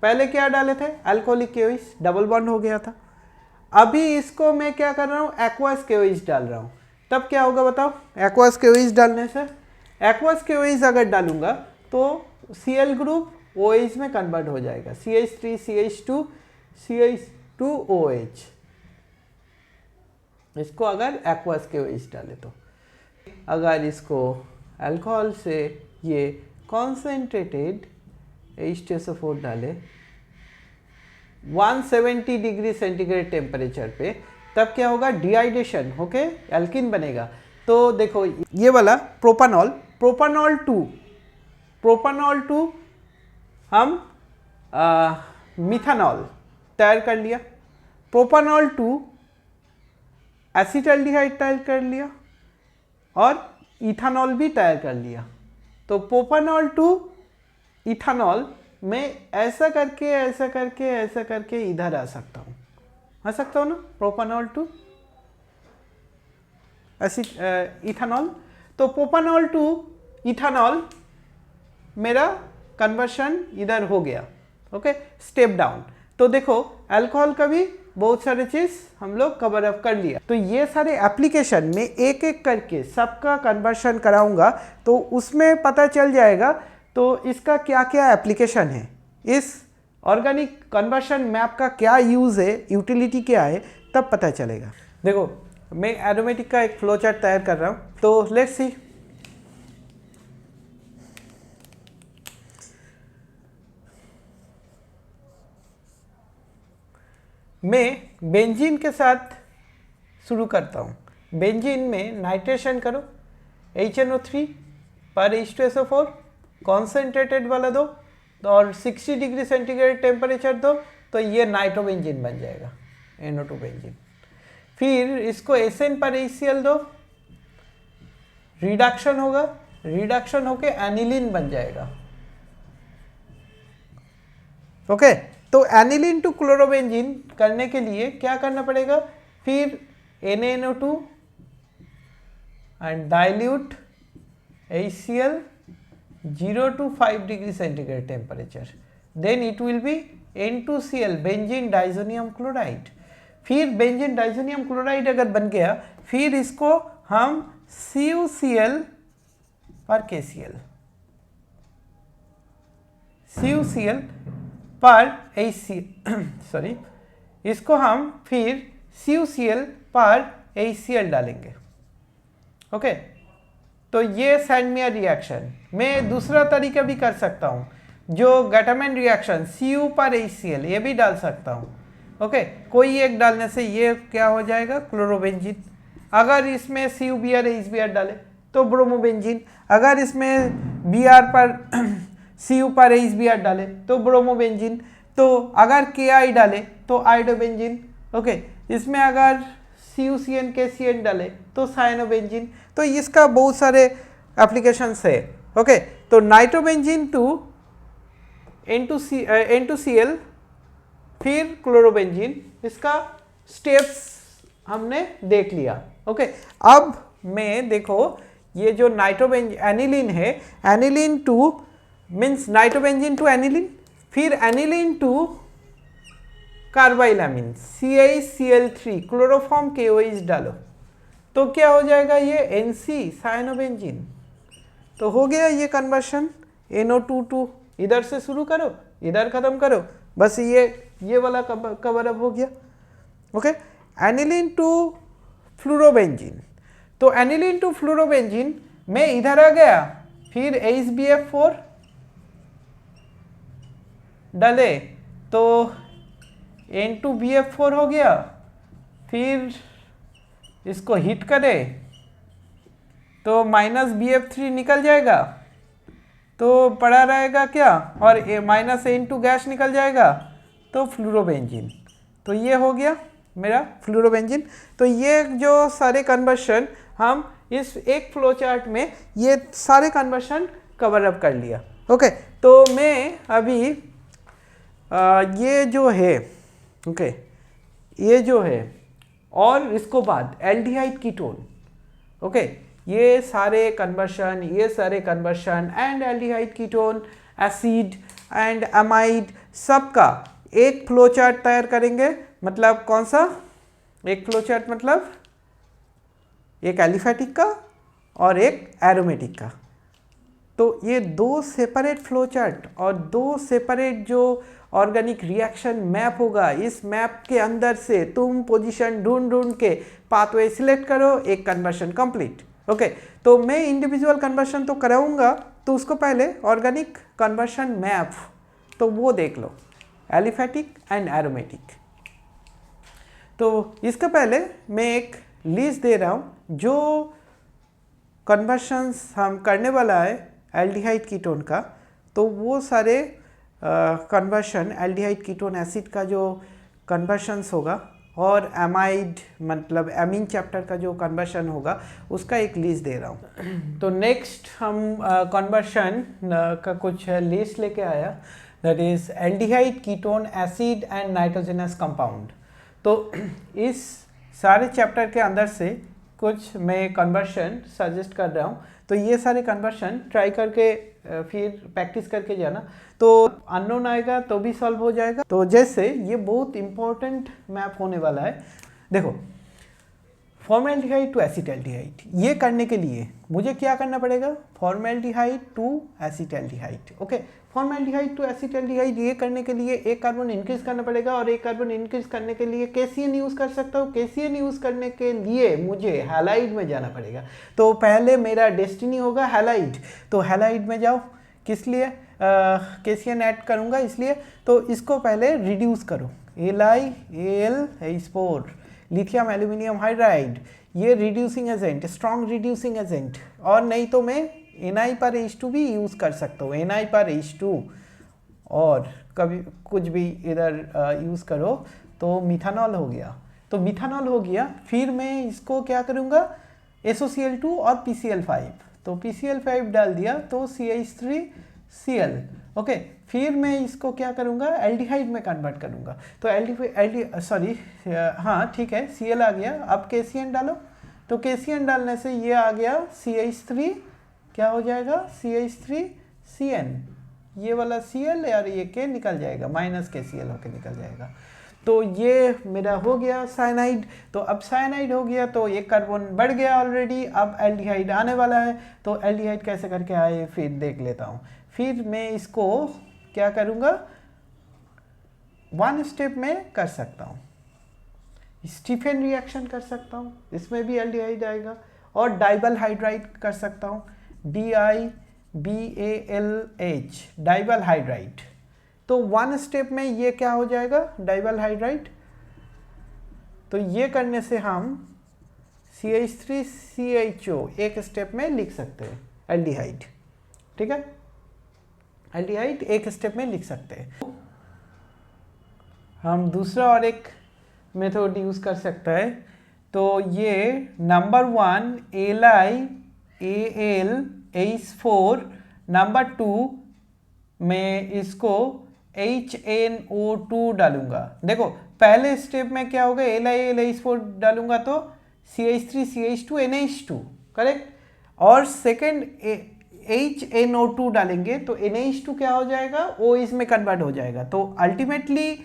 पहले क्या डाले थे? अल्कोहलिक KOH, डबल बॉन्ड हो गया था। अभी इसको मैं क्या कर रहा हूँ? एक्वास KOH डाल रहा हूँ, तब क्या होगा बताओ? एक्वास KOH डालने से, एक्वास KOH अगर डालूंगा तो Cl ग्रुप OH में कन्वर्ट हो जाएगा, CH3CH2 CH2OH। इसको अगर एक्वास KOH डाले तो, अगर इसको अल्कोहल से ये कॉन्सेंट्रेटेड H2SO4 डाले 170 डिग्री सेंटीग्रेड टेम्परेचर पे, तब क्या होगा? डिहाइड्रेशन होके एल्किन बनेगा। तो देखो ये वाला प्रोपानॉल 2 हम मिथानॉल तैयार कर लिया, प्रोपानॉल 2 एसिटाल्डिहाइड तैयार कर लिया और इथानॉल भी तैयार कर लिया। तो प्रोपानॉल 2 इथानॉल में ऐसा करके इधर आ सकता हूँ ना, प्रोपानॉल 2 इथानॉल। तो प्रोपानॉल 2 इथानॉल मेरा कन्वर्शन इधर हो गया। Okay, step down. तो देखो अल्कोहल का भी बहुत सारे चीज़ हम लोग कवर अप कर लिया। तो ये सारे एप्लीकेशन में एक एक करके सबका कन्वर्शन कराऊंगा तो उसमें पता चल जाएगा तो इसका क्या क्या एप्लीकेशन है, इस ऑर्गेनिक कन्वर्शन मैप का क्या यूज़ है, यूटिलिटी क्या है, तब पता चलेगा। देखो मैं एरोमेटिक का एक फ्लो चार्ट तैयार कर रहा हूँ, तो लेट्स सी। मैं बेंजीन के साथ शुरू करता हूँ। बेंजीन में नाइट्रेशन करो, HNO3 पर H2SO4 कॉन्सेंट्रेटेड वाला दो और 60 डिग्री सेंटीग्रेड टेम्परेचर दो तो ये नाइट्रोबेंजीन बन जाएगा, NO2 बेंजीन। फिर इसको SN पर HCl दो, रिडक्शन होगा, रिडक्शन होके एनिलीन बन जाएगा। ओके तो एनिलीन टू क्लोरोबेंजीन करने के लिए क्या करना पड़ेगा, फिर NaNO2 and dilute HCl 0 to 5 degree centigrade temperature, then it will be N2Cl benzene diazonium chloride. फिर बेंजीन डाइजोनियम क्लोराइड अगर बन गया फिर इसको हम CuCl पर KCl, CuCl पर HCl सॉरी इसको हम फिर CuCl पर HCl डालेंगे। ओके तो ये सैंडमियर रिएक्शन। मैं दूसरा तरीका भी कर सकता हूँ, जो गटामेन रिएक्शन Cu पर HCl ये भी डाल सकता हूँ। ओके कोई एक डालने से ये क्या हो जाएगा, क्लोरोबेंजीन। अगर इसमें CuBr HBr डाले तो ब्रोमोबेंजीन, अगर इसमें Br पर Cu पर HBr डाले तो ब्रोमोबेंजीन, तो अगर Ki डाले तो आइडोबेंजीन। ओके इसमें अगर CuCN KCN डाले तो साइनोबेंजीन। तो इसका बहुत सारे एप्लीकेशंस है। ओके तो नाइट्रोबेंजीन टू N2Cl फिर क्लोरोबेंजीन, इसका स्टेप्स हमने देख लिया। ओके अब मैं देखो ये जो नाइट्रोबेंजीन एनिलीन है, aniline to means nitrobenzene to aniline, फिर aniline to carbylamine CaCl3 chloroform KOH डालो तो क्या हो जाएगा, ये NC साइनोबेंजीन। तो हो गया ये कन्वर्शन NO2 टू, इधर से शुरू करो इधर खत्म करो, बस ये वाला कवर अप हो गया। ओके एनिलीन टू फ्लोरोबेंजीन, तो एनिलीन टू फ्लोरोबेंजीन में इधर आ गया, फिर HBF4 डाले तो N2BF4 हो गया, फिर इसको हिट करे तो माइनस BF3 निकल जाएगा तो पड़ा रहेगा क्या, और माइनस N2 गैस निकल जाएगा तो फ्लोरोबेंजीन। तो ये हो गया मेरा फ्लोरोबेंजीन। तो ये जो सारे कन्वर्शन हम इस एक फ्लो चार्ट में ये सारे कन्वर्शन कवर अप कर लिया। ओके तो मैं अभी ये जो है ओके ये जो है और इसको बाद एल्डिहाइड कीटोन। ओके ये सारे conversion and aldehyde ketone acid and amide सबका एक फ्लो चार्ट तैयार करेंगे। मतलब कौन सा एक फ्लो चार्ट, मतलब एक एलिफैटिक का और एक एरोमेटिक का। तो ये दो सेपरेट फ्लो चार्ट और दो सेपरेट जो ऑर्गेनिक रिएक्शन मैप होगा, इस मैप के अंदर से तुम पोजीशन ढूंढ के पाथवे सिलेक्ट करो, एक कन्वर्शन कंप्लीट। ओके तो मैं इंडिविजुअल कन्वर्शन तो कराऊंगा, तो उसको पहले ऑर्गेनिक कन्वर्शन मैप तो वो देख लो, एलिफैटिक एंड एरोमेटिक। तो इसके पहले मैं एक लिस्ट दे रहा हूँ जो कन्वर्शंस हम करने वाला है एल्डिहाइड कीटोन का। तो वो सारे कन्वर्शन एल्डिहाइड कीटोन एसिड का जो कन्वर्शंस होगा और एमाइड मतलब एमीन चैप्टर का जो कन्वर्शन होगा उसका एक लिस्ट दे रहा हूँ। तो नेक्स्ट हम कन्वर्शन का कुछ लिस्ट लेके आया, that is aldehyde ketone acid and nitrogenous compound. तो इस सारे चैप्टर के अंदर से कुछ मैं कन्वर्शन सजेस्ट कर रहा हूँ। तो ये सारे कन्वर्शन ट्राई करके फिर प्रैक्टिस करके जाना, तो अननोन आएगा तो भी सॉल्व हो जाएगा। तो जैसे ये बहुत इंपॉर्टेंट मैप होने वाला है। देखो फॉर्मेल्डिहाइड टू एसिटल्डिहाइड, ये करने के लिए मुझे क्या करना पड़ेगा, formaldehyde to acetaldehyde. Okay formaldehyde to acetaldehyde ये करने के लिए एक कार्बन इंक्रीज करना पड़ेगा, और एक कार्बन इंक्रीज करने के लिए KCN यूज़ कर सकता हूँ। KCN यूज़ करने के लिए मुझे हैलाइड में जाना पड़ेगा। तो पहले मेरा डेस्टिनी होगा हैलाइड, तो हैलाइड में जाओ, किस लिए KCN ऐड करूँगा इसलिए। तो इसको पहले रिड्यूस करो, LiAlH4 लिथियम एल्यूमिनियम हाइड्राइड, ये reducing agent, strong reducing agent. और नहीं तो मैं Na पर H2 भी यूज़ कर सकते हो, Na पर H2 और कभी कुछ भी इधर यूज़ करो तो मिथानॉल हो गया। तो मिथानॉल हो गया, फिर मैं इसको क्या करूँगा, SOCl2 और PCl5, तो PCl5 डाल दिया तो CH3Cl। ओके, फिर मैं इसको क्या करूँगा, एल्डिहाइड में कन्वर्ट करूँगा। तो हाँ ठीक है, Cl आ गया। अब KCN डालो, तो KCN डालने से ये आ गया CH3, क्या हो जाएगा, CH3CN, ये वाला Cl और ये K निकल जाएगा, माइनस KCl होके निकल जाएगा। तो ये मेरा हो गया साइनाइड। तो अब साइनाइड हो गया तो एक कार्बन बढ़ गया ऑलरेडी, अब एल्डिहाइड आने वाला है। तो एल्डिहाइड कैसे करके आए फिर देख लेता हूँ। फिर मैं इसको क्या करूँगा, वन स्टेप में कर सकता हूँ, स्टीफन रिएक्शन कर सकता हूँ, इसमें भी एल्डिहाइड आएगा, और डाइबल हाइड्राइड कर सकता हूँ, DIBALH, डाइबल हाइड्राइड। तो वन स्टेप में ये क्या हो जाएगा, डाइबल हाइड्राइड। तो ये करने से हम CH3CHO एक स्टेप में लिख सकते हैं, एल्डिहाइड। ठीक है, एल्डिहाइड एक स्टेप में लिख सकते हैं। हम दूसरा और एक मेथड यूज़ कर सकता है। तो ये नंबर 1 LiAlH4, नंबर 2 मैं इसको HNO2 डालूंगा। देखो पहले स्टेप में क्या होगा, LiAlH4 डालूंगा तो CH3CH2NH2, करेक्ट, और सेकेंड HNO2 डालेंगे तो NH2 क्या हो जाएगा, OH में कन्वर्ट हो जाएगा। तो अल्टीमेटली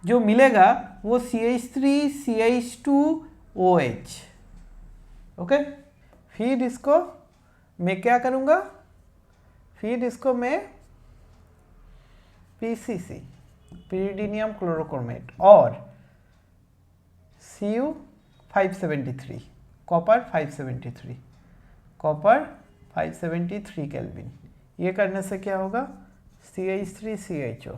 जो मिलेगा वो CH3CH2OH। ओके, फिर इसको मैं क्या करूँगा, फिर इसको मैं PCC, pyridinium क्लोरोक्रोमेट, और Cu573, कॉपर 573, कॉपर 573 केल्विन, ये करने से क्या होगा, CH3CHO,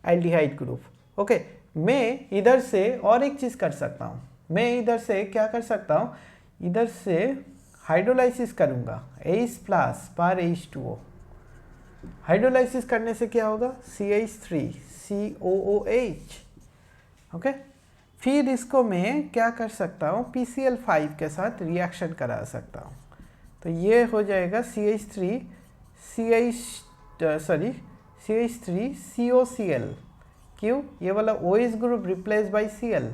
एल्डिहाइड ग्रुप। ओके, मैं इधर से और एक चीज़ कर सकता हूँ, मैं इधर से क्या कर सकता हूँ, इधर से हाइड्रोलाइसिस करूँगा H+ पर H2O। हाइड्रोलाइसिस करने से क्या होगा, CH3COOH। ओके, फिर इसको मैं क्या कर सकता हूँ, PCl5 के साथ रिएक्शन करा सकता हूँ। तो ये हो जाएगा CH3COCl। क्यों, ये वाला OH group replace by Cl।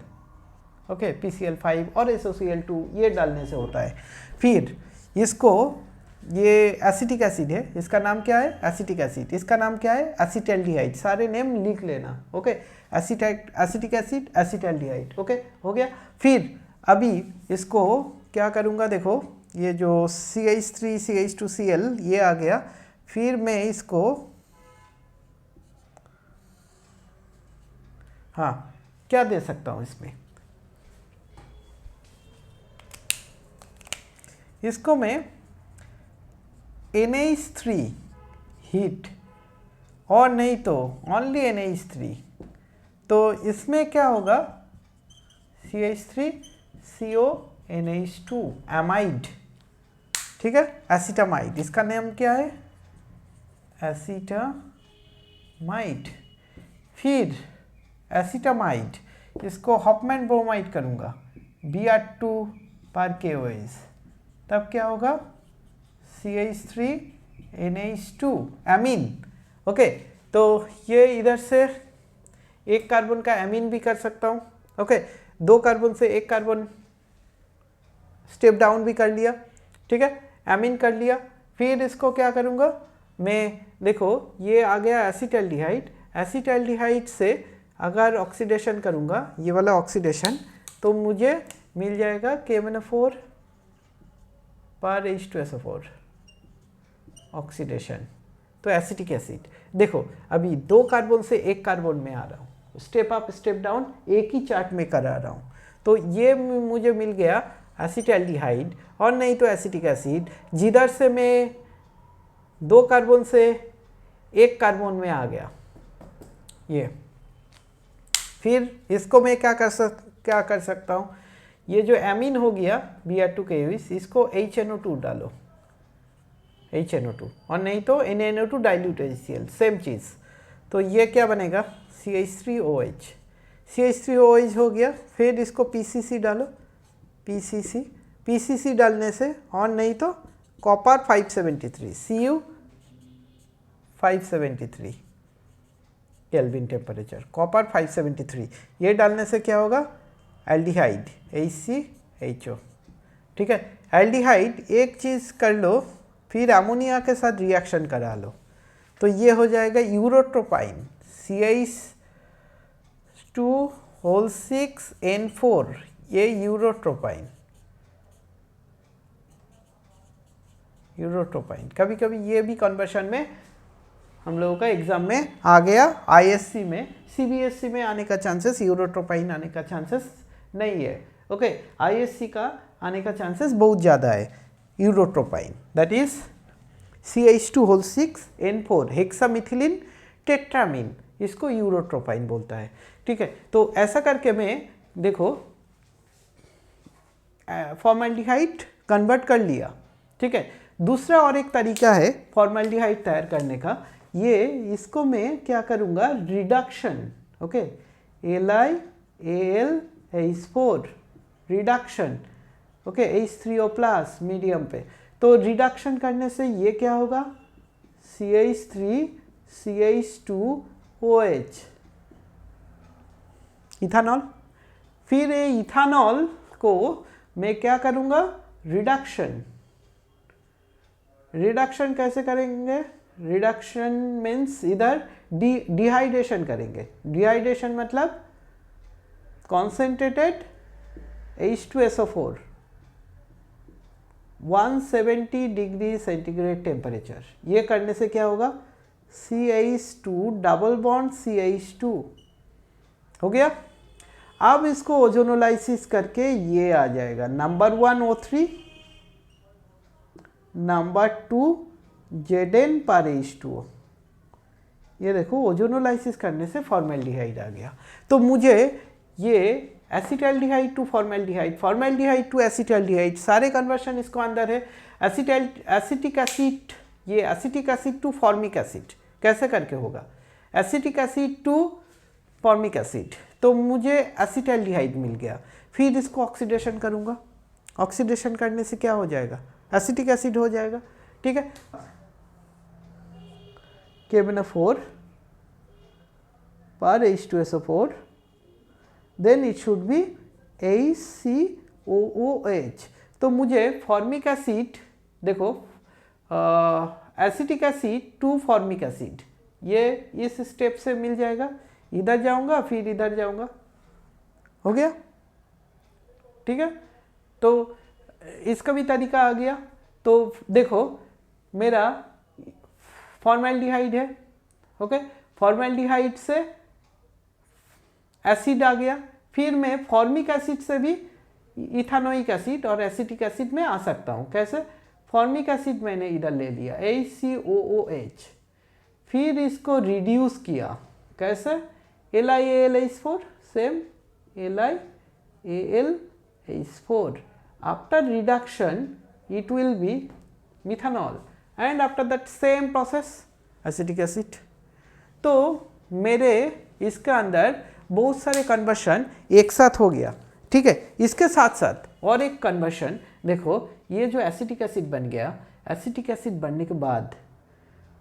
Okay, PCl5 और SOCl2 ये डालने से होता है। फिर इसको, ये एसिटिक एसिड है, इसका नाम क्या है, एसिटिक एसिड, इसका नाम क्या है, एसिटल्डिहाइड। सारे नेम लिख लेना। Okay, acetic acid, acetaldehyde. Okay, हो गया। फिर अभी इसको क्या करूँगा, देखो ये जो CH3CH2Cl ये आ गया। फिर मैं इसको, हाँ क्या दे सकता हूँ इसमें, इसको मैं NH3 हीट, और नहीं तो ओनली NH3, तो इसमें क्या होगा, CH3CONH2 एमाइड। ठीक है, एसिटामाइड, इसका नाम क्या है, एसिटामाइड। फिर एसिटामाइड, इसको हॉफमैन ब्रोमाइड करूँगा, Br2 पर KOH, तब क्या होगा, CH3NH2 एमीन। ओके, तो ये इधर से एक कार्बन का एमीन भी कर सकता हूँ। ओके, दो कार्बन से एक कार्बन स्टेप डाउन भी कर लिया। ठीक है, एमीन कर लिया। फिर इसको क्या करूँगा मैं, देखो ये आ गया एसिटल्डिहाइड। एसिटल्डिहाइड से अगर ऑक्सीडेशन करूँगा, ये वाला ऑक्सीडेशन, तो मुझे मिल जाएगा KMnO4 पर H2SO4 ऑक्सीडेशन, तो एसिटिक एसिड। देखो अभी दो कार्बन से एक कार्बन में आ रहा हूँ, स्टेप अप स्टेप डाउन एक ही चार्ट में करा रहा हूँ। तो ये मुझे मिल गया एसिटल्डिहाइड, और नहीं तो एसिटिक एसिड, जिधर से मैं दो कार्बन से एक कार्बन में आ गया ये। फिर इसको मैं क्या कर सकता हूँ, ये जो एमीन हो गया Br2KOH, इसको HNO2 डालो, HNO2 और नहीं तो NaNO2 डाइल्यूट HCl, सेम चीज़। तो ये क्या बनेगा CH3OH, CH3OH हो गया। फिर इसको PCC डालो, PCC डालने से और नहीं तो copper 573 Cu 573 kelvin temperature, copper 573, ये डालने से क्या होगा एल्डिहाइड HCHO। ठीक है, एल्डिहाइड एक चीज़ कर लो, फिर अमोनिया के साथ रिएक्शन करा लो तो ये हो जाएगा यूरोट्रोपाइन CH2O6N4, ये यूरोट्रोपाइन। कभी कभी ये भी कन्वर्शन में हम लोगों का एग्जाम में आ गया, ISC में, CBSC में आने का चांसेस, यूरोट्रोपाइन आने का चांसेस नहीं है। ओके, ISC का आने का चांसेस बहुत ज़्यादा है। यूरोट्रोपाइन that is CH2O6N4 hexamethylene tetrammine, इसको यूरोट्रोपाइन बोलता है। ठीक है, तो ऐसा करके मैं देखो फॉर्मल्डिहाइड कन्वर्ट कर लिया। ठीक है, दूसरा और एक तरीका है फॉर्मल्डिहाइड तैयार करने का, ये इसको मैं क्या करूँगा reduction. Okay, LiAlH4 reduction, okay, H3O+ medium पे। तो रिडक्शन करने से ये क्या होगा CH3CH2OH इथानॉल। फिर ये इथानॉल को मैं क्या करूँगा रिडक्शन कैसे करेंगे, रिडक्शन मीन्स इधर डिहाइड्रेशन करेंगे। डिहाइड्रेशन मतलब concentrated H2SO4 170 degree centigrade temperature, ये करने से क्या होगा CH2 डबल बॉन्ड CH2 हो गया। अब इसको ओजोनोलाइसिस करके ये आ जाएगा नंबर 1 O3, नंबर 2 Zn/H2O। ये देखो ओजोनोलाइसिस करने से फॉर्मल्डिहाइड आ गया। तो मुझे ये acetaldehyde to formaldehyde, formaldehyde to acetaldehyde, सारे कन्वर्शन इसको अंदर है। एसिटिक एसिड, ये acetic acid to formic acid कैसे करके होगा, acetic acid to formic acid, तो मुझे एसिटाल्डिहाइड मिल गया। फिर इसको ऑक्सीडेशन करूँगा, ऑक्सीडेशन करने से क्या हो जाएगा एसिटिक एसिड हो जाएगा। ठीक है, KBnO4 पर H2SO4, then it should be HCOOH। तो मुझे फॉर्मिक एसिड देखो acetic acid to formic acid, ये इस स्टेप से मिल जाएगा। इधर जाऊंगा फिर इधर जाऊंगा, हो गया। ठीक है, तो इसका भी तरीका आ गया। तो देखो मेरा फॉर्मल्डिहाइड है, ओके, फॉर्मल्डिहाइड से एसिड आ गया, फिर मैं फॉर्मिक एसिड से भी इथानोइक एसिड और एसिटिक एसिड में आ सकता हूँ। कैसे, फॉर्मिक एसिड मैंने इधर ले लिया HCOOH, फिर इसको रिड्यूस किया कैसे LiAlH4, same LiAlH4, after reduction it will be methanol and after that same process acetic acid। तो मेरे इसके अंदर बहुत सारे कन्वर्शन एक साथ हो गया। ठीक है, इसके साथ साथ और एक कन्वर्शन देखो, ये जो एसिटिक एसिड बन गया, एसिटिक एसिड बनने के बाद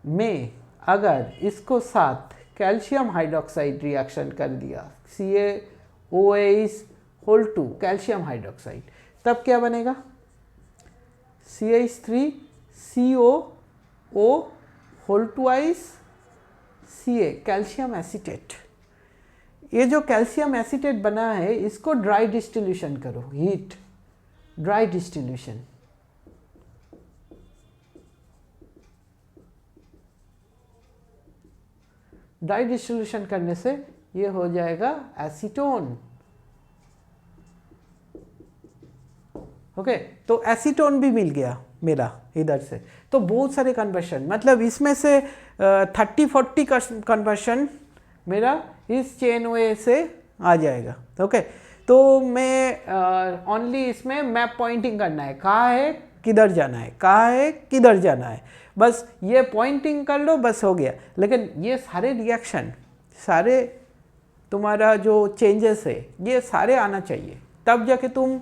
मैं अगर इसको साथ कैल्शियम हाइड्रोक्साइड रिएक्शन कर दिया CaOH2 कैल्शियम हाइड्रोक्साइड, तब क्या बनेगा CH3COO2Ca कैल्शियम एसीटेट। ये जो कैल्शियम एसीटेट बना है इसको ड्राई डिस्टिल्यूशन करो, हीट ड्राई डिस्टिल्यूशन, ड्राई डिस्टिल्यूशन करने से ये हो जाएगा एसीटोन। ओके, तो एसीटोन भी मिल गया मेरा इधर से। तो बहुत सारे कन्वर्शन, मतलब इसमें से 30-40 कन्वर्शन मेरा इस चेन वे से आ जाएगा। ओके, तो मैं ओनली इसमें मैप पॉइंटिंग करना है, कहाँ है किधर जाना है, कहाँ है किधर जाना है, बस ये पॉइंटिंग कर लो, बस हो गया। लेकिन ये सारे रिएक्शन, सारे तुम्हारा जो चेंजेस है ये सारे आना चाहिए, तब जाके तुम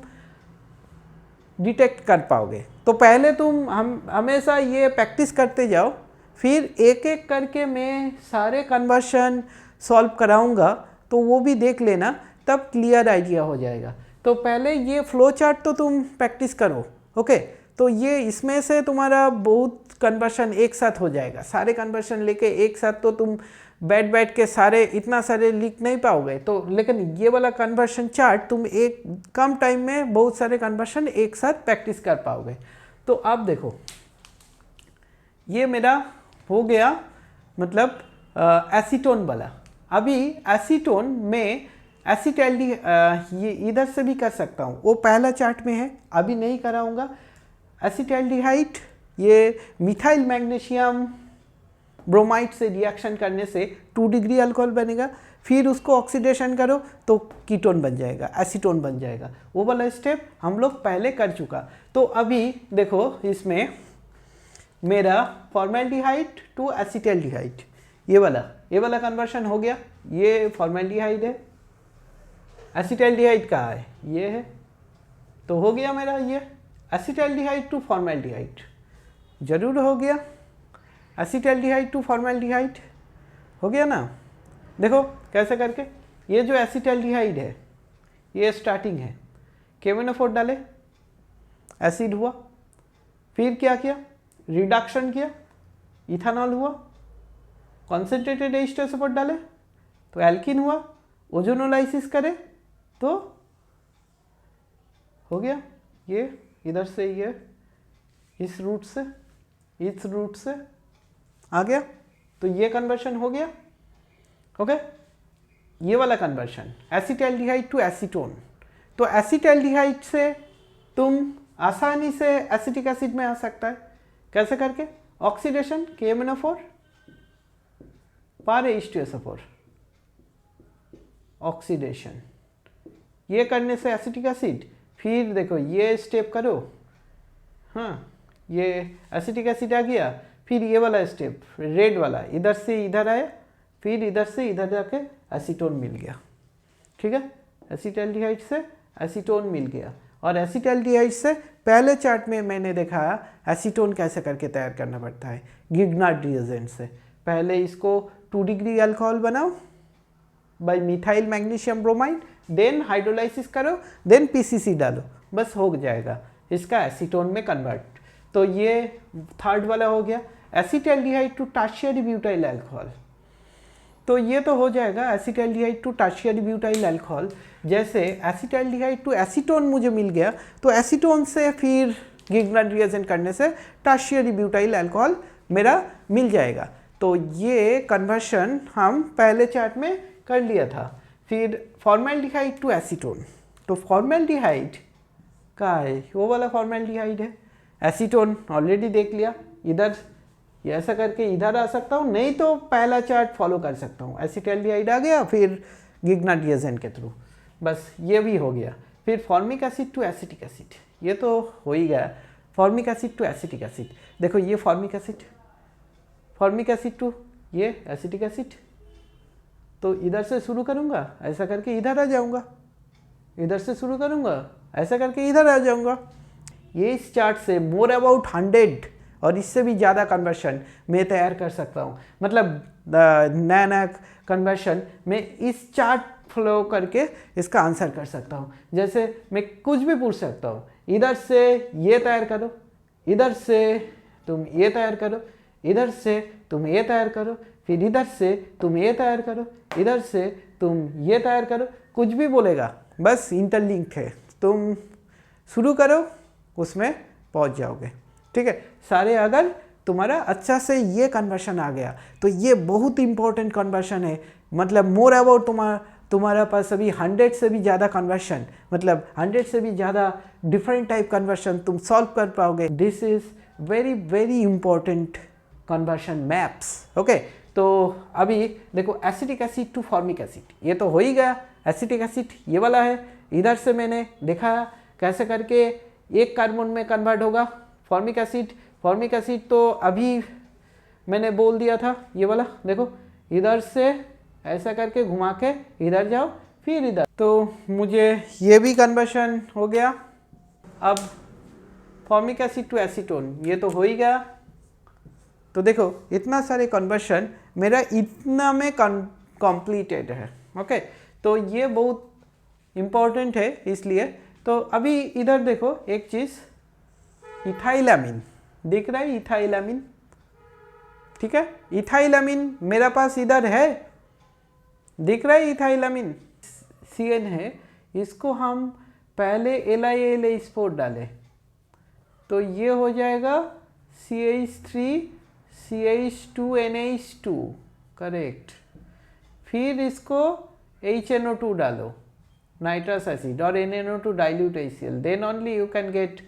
डिटेक्ट कर पाओगे। तो पहले तुम हमेशा ये प्रैक्टिस करते जाओ, फिर एक एक करके मैं सारे कन्वर्शन सॉल्व कराऊंगा, तो वो भी देख लेना, तब क्लियर आइडिया हो जाएगा। तो पहले ये फ्लो चार्ट तो तुम प्रैक्टिस करो, ओके। तो ये इसमें से तुम्हारा बहुत कन्वर्शन एक साथ हो जाएगा, सारे कन्वर्शन लेके एक साथ तो तुम बैठ के सारे इतना सारे लिख नहीं पाओगे। तो लेकिन ये वाला कन्वर्शन चार्ट तुम एक कम टाइम में बहुत सारे कन्वर्शन एक साथ प्रैक्टिस कर पाओगे। तो अब देखो ये मेरा हो गया, मतलब एसीटोन वाला। अभी एसीटोन में एसिटैल्डी ये इधर से भी कर सकता हूँ, वो पहला चार्ट में है, अभी नहीं कराऊंगा। एसिटैल्डिहाइड ये मिथाइल मैग्नीशियम ब्रोमाइड से रिएक्शन करने से 2 डिग्री अल्कोहल बनेगा, फिर उसको ऑक्सीडेशन करो तो कीटोन बन जाएगा, एसीटोन बन जाएगा। वो वाला स्टेप हम लोग पहले कर चुका। तो अभी देखो इसमें मेरा फॉर्मेल्डिहाइड टू एसिटैल्डिहाइड ये वाला कन्वर्शन हो गया। ये फॉर्मेल्डिहाइड है, एसिटैल्डिहाइड कहाँ है, ये है, तो हो गया मेरा ये एसिटैल्डिहाइड टू फॉर्मेल्डिहाइड, जरूर हो गया। एसिटैल्डिहाइड टू फॉर्मेल्डिहाइड हो गया ना। देखो कैसे करके, ये जो एसिटैल्डिहाइड है ये स्टार्टिंग है, KMnO4 डाले, एसिड हुआ, फिर क्या किया, रिडक्शन किया, इथेनॉल हुआ, कॉन्सेंट्रेटेड H2SO4 डाले तो एल्किन हुआ, ओजोनोलाइसिस करे तो हो गया। ये इधर से ये इस रूट से आ गया, तो ये कन्वर्शन हो गया, ओके। ये वाला कन्वर्शन एसिटैल्डिहाइड टू एसीटोन, तो एसिटैल्डिहाइड से तुम आसानी से एसिटिक एसिड में आ सकता है, कैसे करके, ऑक्सीडेशन KMnO4 पर H2SO4 ऑक्सीडेशन, ये करने से एसिटिक एसिड, फिर देखो ये स्टेप करो, हाँ ये एसिटिक एसिड आ गया, फिर ये वाला स्टेप रेड वाला इधर से इधर आया, फिर इधर से इधर जाके एसीटोन मिल गया, ठीक है। एसिटैल्डिहाइड से एसीटोन मिल गया, और एसिटैल्डिहाइड से पहले चार्ट में मैंने देखा एसीटोन कैसे करके तैयार करना पड़ता है, गिग्नार्ड रिएजेंट से। पहले इसको 2 डिग्री अल्कोहल बनाओ by methyl magnesium bromide, then hydrolysis करो, देन PCC डालो, बस हो जाएगा इसका एसीटोन में कन्वर्ट। तो ये थर्ड वाला हो गया, एसिटैल्डिहाइड टू टर्शियरी ब्यूटाइल अल्कोहल। तो ये तो हो जाएगा एसिटैल्डिहाइड टू टर्शियरी ब्यूटाइल अल्कोहल। जैसे एसिटैल्डिहाइड टू एसीटोन मुझे मिल गया, तो एसीटोन से फिर गिग्नार्ड रिएजेंट करने से टर्शियरी ब्यूटाइल अल्कोहल मेरा मिल जाएगा। तो ये कन्वर्शन हम पहले चार्ट में कर लिया था। फिर फॉर्मेल्डिहाइड टू एसीटोन, तो फॉर्मेल्डिहाइड का है वो वाला फॉर्मेल्डिहाइड है, एसीटोन ऑलरेडी देख लिया, इधर ये ऐसा करके इधर आ सकता हूँ, नहीं तो पहला चार्ट फॉलो कर सकता हूँ, एसिटैल्डिहाइड आ गया, फिर गिग्नार्ड रिएजेंट के थ्रू, बस ये भी हो गया। फिर formic acid to acetic acid, ये तो हो ही गया, formic acid to acetic acid. देखो ये फॉर्मिक एसिड टू ये एसिटिक एसिड, तो इधर से शुरू करूँगा, ऐसा करके इधर आ जाऊँगा, इधर से शुरू करूँगा, ऐसा करके इधर आ जाऊँगा। ये इस चार्ट से मोर अबाउट 100 और इससे भी ज़्यादा कन्वर्शन मैं तैयार कर सकता हूँ, मतलब नया नया कन्वर्शन मैं इस चार्ट फ्लो करके इसका आंसर कर सकता हूँ। जैसे मैं कुछ भी पूछ सकता हूँ, इधर से ये तैयार करो, इधर से तुम ये तैयार करो, इधर से तुम ये तैयार करो, फिर इधर से तुम ये तैयार करो, इधर से तुम ये तैयार करो, कुछ भी बोलेगा, बस इंटरलिंक है, तुम शुरू करो उसमें पहुंच जाओगे, ठीक है। सारे अगर तुम्हारा अच्छा से ये कन्वर्शन आ गया तो ये बहुत इंपॉर्टेंट कन्वर्शन है, मतलब मोर अबाउट तुम्हारा पास अभी 100 से भी ज़्यादा कन्वर्शन, मतलब 100 से भी ज़्यादा डिफरेंट टाइप कन्वर्शन तुम सॉल्व कर पाओगे। This is very very important conversion maps, okay. तो अभी देखो acetic acid to formic acid, ये तो हो ही गया, एसिटिक एसिड ये वाला है, इधर से मैंने देखा कैसे करके एक कार्बन में कन्वर्ट होगा फॉर्मिक एसिड तो अभी मैंने बोल दिया था, ये वाला देखो, इधर से ऐसा करके घुमा के इधर जाओ फिर इधर, तो मुझे ये भी कन्वर्शन हो गया। अब फॉर्मिक एसिड टू एसीटोन ये तो हो ही गया। तो देखो इतना सारे कन्वर्शन मेरा इतना में कंप्लीटेड है। ओके, तो ये बहुत इम्पोर्टेंट है इसलिए। तो अभी इधर देखो एक चीज़, इथाइलामीन दिख रहा है, इथाइलामीन, ठीक है, इथाइलामीन मेरा पास इधर है, दिख रहा है इथाइलामीन, CN है, इसको हम पहले LiAlH4 डालें तो ये हो जाएगा CH3CH2NH2, करेक्ट। फिर इसको HNO2 डालो, नाइट्रस एसिड, और NNO2 dilute HCl, then only you can get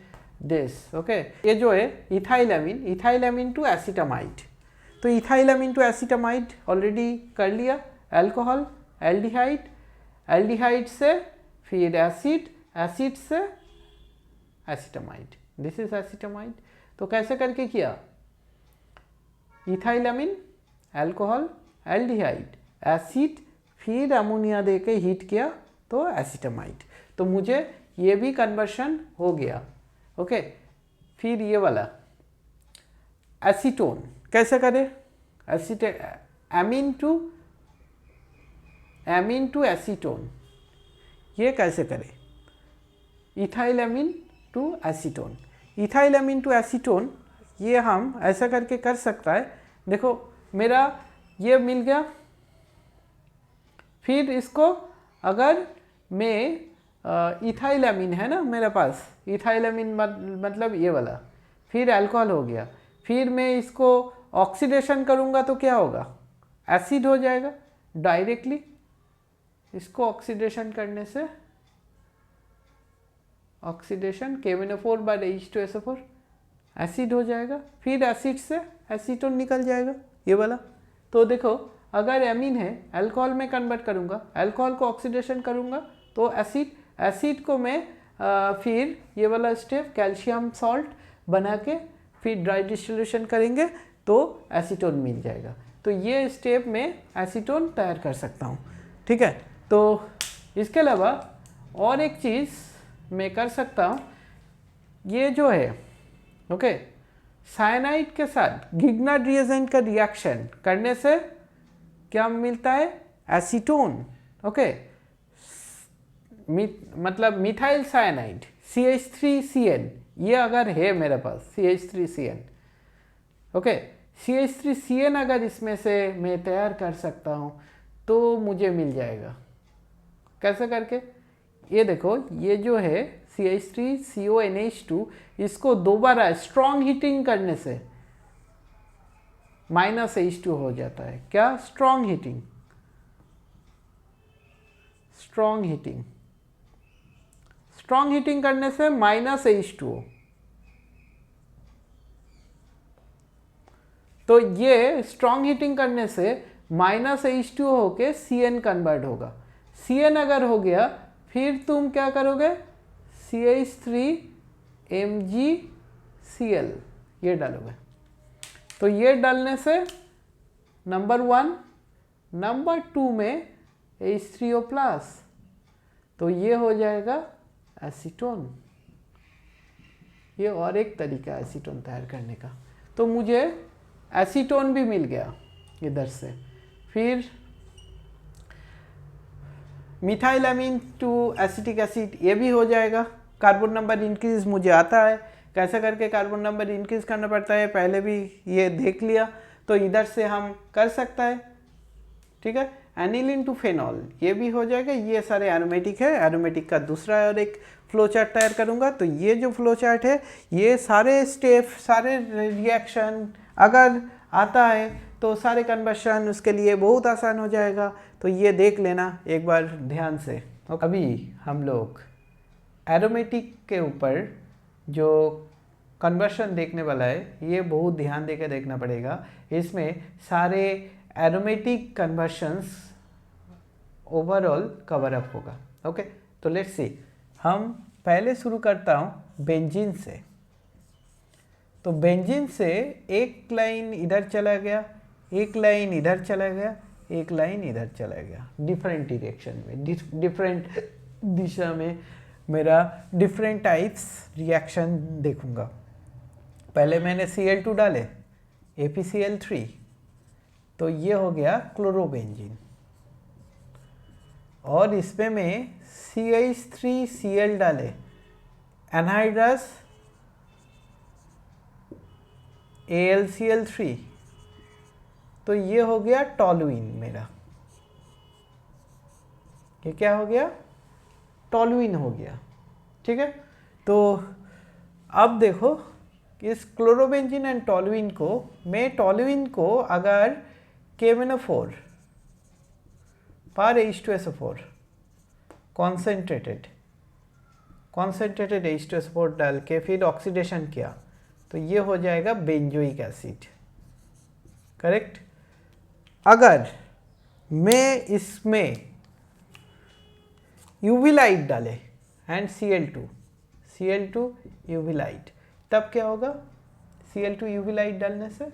this. Okay, ये जो है इथाइलामीन, इथाइलामीन टू एसिटामाइड, तो इथाइलामीन टू एसिटामाइड ऑलरेडी कर लिया। अल्कोहल, एल्डिहाइड, एल्डिहाइड से फिर एसिड, एसिड से एसिटामाइड, दिस इज एसिटामाइड। तो कैसे करके किया, इथाइलामीन, अल्कोहल, एल्डिहाइड, एसिड, फिर अमोनिया दे के हीट किया तो एसिटामाइड। तो मुझे ये भी कन्वर्शन हो गया। ओके, फिर ये वाला एसीटोन कैसे करें, एमीन टू एसीटोन, ये कैसे करें, इथाइलामीन टू एसीटोन, इथाइलामीन टू एसीटोन ये हम ऐसा करके कर सकता है। देखो मेरा ये मिल गया, फिर इसको अगर मैं इथाइलामीन है ना मेरे पास, इथाइलामीन मतलब ये वाला, फिर अल्कोहल हो गया, फिर मैं इसको ऑक्सीडेशन करूँगा तो क्या होगा, एसिड हो जाएगा डायरेक्टली। इसको ऑक्सीडेशन करने से, ऑक्सीडेशन KMnO4/H2SO4 एसिड हो जाएगा, फिर एसिड से एसीटोन निकल जाएगा ये वाला। तो देखो अगर एमीन है, अल्कोहल में कन्वर्ट करूँगा, अल्कोहल को ऑक्सीडेशन करूँगा तो एसिड, एसिड को मैं फिर ये वाला स्टेप कैल्शियम सॉल्ट बना के फिर ड्राई डिस्टिलेशन करेंगे तो एसीटोन मिल जाएगा। तो ये स्टेप में एसीटोन तैयार कर सकता हूँ, ठीक है। तो इसके अलावा और एक चीज़ मैं कर सकता हूँ, ये जो है ओके, साइनाइड के साथ गिग्नार्ड रिएजेंट का रिएक्शन करने से क्या मिलता है, एसीटोन। ओके, मतलब मिथाइल साइनाइड CH3CN, ये अगर है मेरे पास CH3CN, ओके, CH3CN अगर इसमें से मैं तैयार कर सकता हूँ तो मुझे मिल जाएगा। कैसे करके, ये देखो ये जो है CH3CONH2, इसको दोबारा स्ट्रॉन्ग हीटिंग करने से -H2 हो जाता है। क्या, strong heating, strong heating, strong heating करने से -H2O। तो ये स्ट्रॉन्ग हीटिंग करने से -H2O होके CN कन्वर्ट होगा। CN अगर हो गया फिर तुम क्या करोगे, CH3MgCl ये डालोगे। तो ये डालने से नंबर 1, नंबर 2 में H3O+, तो ये हो जाएगा एसीटोन। ये और एक तरीका है एसीटोन तैयार करने का। तो मुझे एसीटोन भी मिल गया इधर से। फिर मिथाइलामीन टू एसिटिक एसिड ये भी हो जाएगा। कार्बन नंबर इंक्रीज मुझे आता है, कैसे करके कार्बन नंबर इंक्रीज करना पड़ता है पहले भी ये देख लिया, तो इधर से हम कर सकता है, ठीक है। एनिलीन टू फेनॉल ये भी हो जाएगा। ये सारे एरोमेटिक है, एरोमेटिक का दूसरा और एक फ्लो चार्ट तैयार करूँगा। तो ये जो फ्लो चार्ट है, ये सारे स्टेप, सारे रिएक्शन अगर आता है तो सारे कन्वर्शन उसके लिए बहुत आसान हो जाएगा। तो ये देख लेना एक बार ध्यान से। अभी हम लोग एरोमेटिक के ऊपर जो कन्वर्शन देखने वाला है, ये बहुत ध्यान देकर देखना पड़ेगा। इसमें सारे aromatic conversions overall cover up होगा। ओके, तो लेट्स सी। हम पहले शुरू करता हूँ बेंजीन से। तो बेंजीन से एक लाइन इधर चला गया, एक लाइन इधर चला गया, एक लाइन इधर चला गया, डिफरेंट डायरेक्शन में, डिफरेंट दिशा में मेरा डिफरेंट टाइप्स रिएक्शन देखूंगा। पहले मैंने Cl2 डाले, ApCl3, तो ये हो गया क्लोरोबेंजीन, और इसमें मैं CH3Cl डाले, एनहाइड्रस AlCl3, तो ये हो गया टॉलुइन मेरा। ये क्या हो गया? टॉलुइन हो गया। ठीक है, तो अब देखो इस क्लोरोबेंजीन एंड टॉलुइन को, मैं टॉलुइन को अगर KMnO4 पर H2SO4 कॉन्सेंट्रेटेड H2SO4 डाल के फिर ऑक्सीडेशन किया, तो ये हो जाएगा बेंजोइक एसिड। करेक्ट। अगर मैं इसमें यूवी लाइट डाले एंड Cl2 यूवी लाइट, तब क्या होगा? Cl2 यूवी लाइट डालने से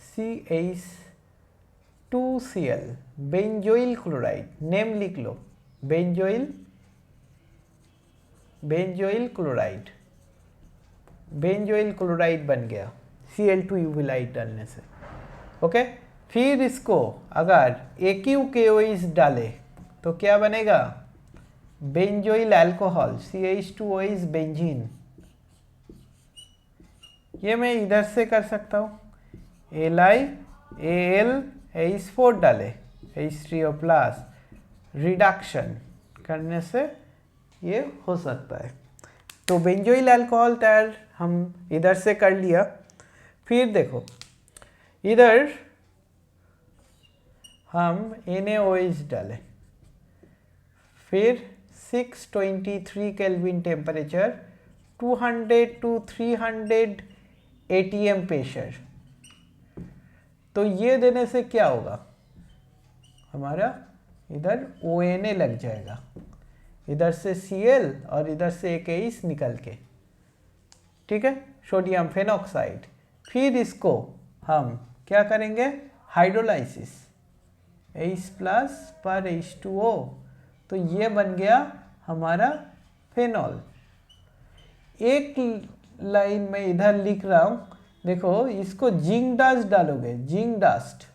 CH2Cl बेंजोइल क्लोराइड, नेम लिख लो, बेंजोइल क्लोराइड बन गया Cl2 यूवी लाइट डालने से। ओके, फिर इसको अगर AqKOH डाले तो क्या बनेगा? Benzoyl alcohol, CH2OH benzene. ये मैं इधर से कर सकता हूँ, LiAlH4 डाले, H3O+, रिडक्शन करने से ये हो सकता है। तो बेंजोइल अल्कोहल तैयार हम इधर से कर लिया। फिर देखो इधर हम NaOH डाले, फिर 623 kelvin temperature, 200 to 300 ATM pressure, तो ये देने से क्या होगा? हमारा इधर ONA लग जाएगा, इधर से Cl और इधर से एक H निकल के। ठीक है, सोडियम फेनॉक्साइड। फिर इसको हम क्या करेंगे? हाइड्रोलाइसिस, H+ पर H2O, तो ये बन गया हमारा फेनॉल। एक लाइन में इधर लिख रहा हूं, देखो इसको जिंक डस्ट डालोगे, zinc dust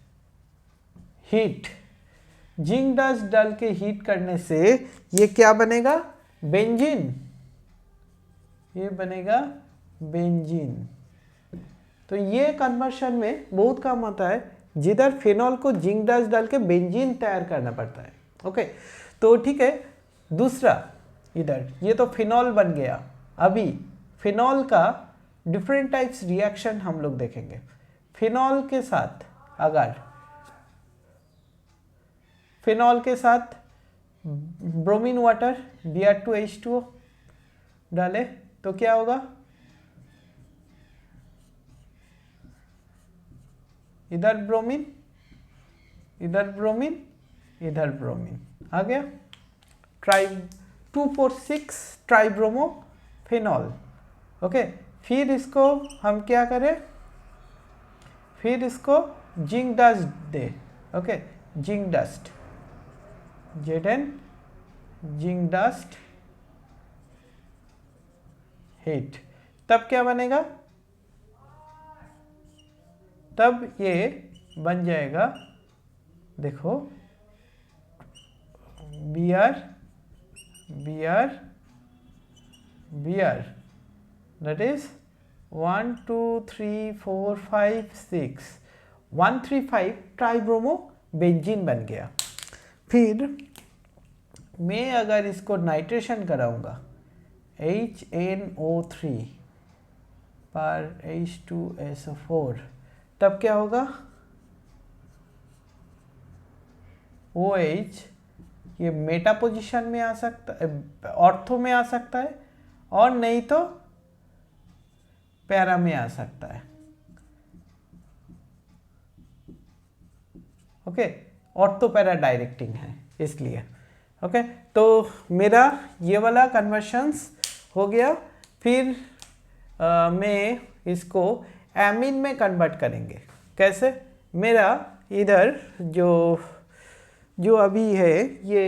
heat, zinc dust डाल के हीट करने से ये क्या बनेगा? बेंजीन। ये बनेगा बेंजीन। तो ये कन्वर्शन में बहुत काम आता है, जिधर फेनॉल को जिंक डस्ट डाल के बेंजीन तैयार करना पड़ता है। ओके, तो ठीक है। दूसरा इधर ये तो फिनॉल बन गया। अभी फिनॉल का डिफरेंट टाइप्स रिएक्शन हम लोग देखेंगे। फिनॉल के साथ अगर फिनॉल के साथ ब्रोमीन वाटर Br2H2O डाले तो क्या होगा? इधर ब्रोमीन, इधर ब्रोमीन, इधर ब्रोमीन आ गया, 2,4,6 ट्राइब्रोमो फिनॉल। ओके, फिर इसको हम क्या करें? फिर इसको जिंक डस्ट दे। Okay, zinc dust, Zn zinc dust heat, तब क्या बनेगा? तब ये बन जाएगा, देखो Br that is 1 2 3 4 5 6 135 tribromo benzene बन गया। फिर मैं अगर इसको नाइट्रेशन कराऊंगा HNO3 पर H2SO4, तब क्या होगा? OH ये मेटा पोजीशन में आ सकता है, ऑर्थो में आ सकता है, और नहीं तो पैरा में आ सकता है। ओके, ऑर्थो पैरा डायरेक्टिंग है इसलिए। ओके, तो मेरा ये वाला कन्वर्शंस हो गया। फिर में इसको एमीन में कन्वर्ट करेंगे। कैसे? मेरा इधर जो अभी है ये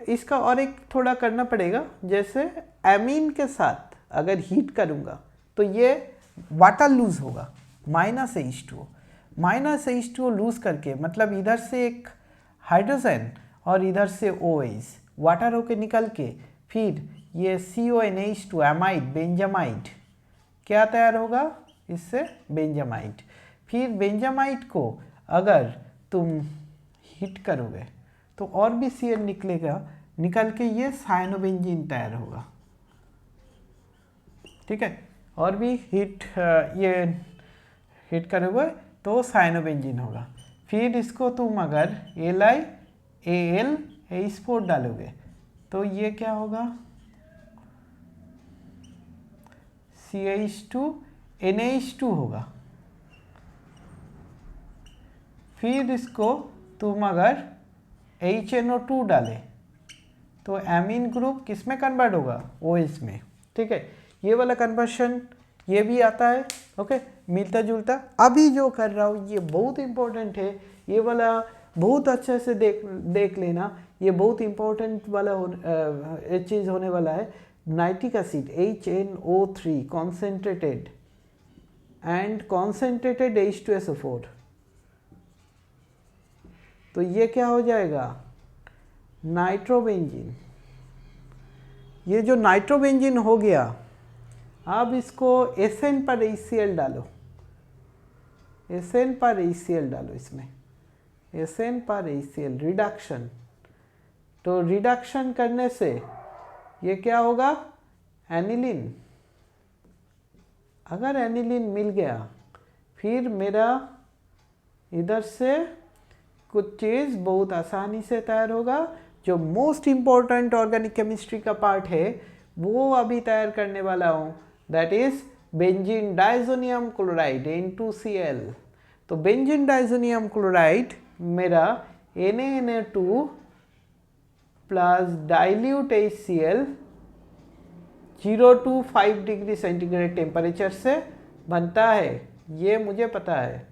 इसका और एक थोड़ा करना पड़ेगा। जैसे एमीन के साथ अगर हीट करूँगा तो ये वाटर लूज होगा, -H2O। -H2O लूज करके मतलब इधर से एक हाइड्रोजन और इधर से OH वाटर होके निकल के फिर ये CONH2 एमाइड बेंजामाइड क्या तैयार होगा? इससे बेंजामाइड। फिर बेंजामाइड को अगर तुम हीट करोगे तो और भी Cl निकलेगा, निकल के ये साइनोबेंजीन तैयार होगा। ठीक है, और भी ये हीट करोगे तो साइनोबेंजीन होगा। फिर इसको तुम अगर LiAlH4 डालोगे तो ये क्या होगा? CH2NH2 होगा। फिर इसको तुम अगर HNO2 डाले तो एमीन ग्रुप किस में कन्वर्ट होगा? OH में। ठीक है, ये वाला कन्वर्शन ये भी आता है। ओके, मिलता जुलता। अभी जो कर रहा हूँ ये बहुत इंपॉर्टेंट है, ये वाला बहुत अच्छे से देख लेना, ये बहुत इंपॉर्टेंट वाला चीज़ होने वाला है। Nitric acid HNO3 concentrated and concentrated H2SO4, तो ये क्या हो जाएगा? नाइट्रोबेंजीन। ये जो नाइट्रोबेंजीन हो गया, अब इसको SN पर HCl डालो, SN पर HCl डालो, इसमें SN पर HCl रिडक्शन। तो रिडक्शन करने से ये क्या होगा? एनिलीन। अगर एनिलीन मिल गया फिर मेरा इधर से कुछ चीज़ बहुत आसानी से तैयार होगा। जो मोस्ट इम्पॉर्टेंट ऑर्गेनिक केमिस्ट्री का पार्ट है वो अभी तैयार करने वाला हूँ, that is benzene diazonium chloride N2Cl। तो बेंजीन डाइजोनियम क्लोराइड मेरा NaNO2 plus dilute HCl 0 to 5 degree centigrade temperature से बनता है, ये मुझे पता है।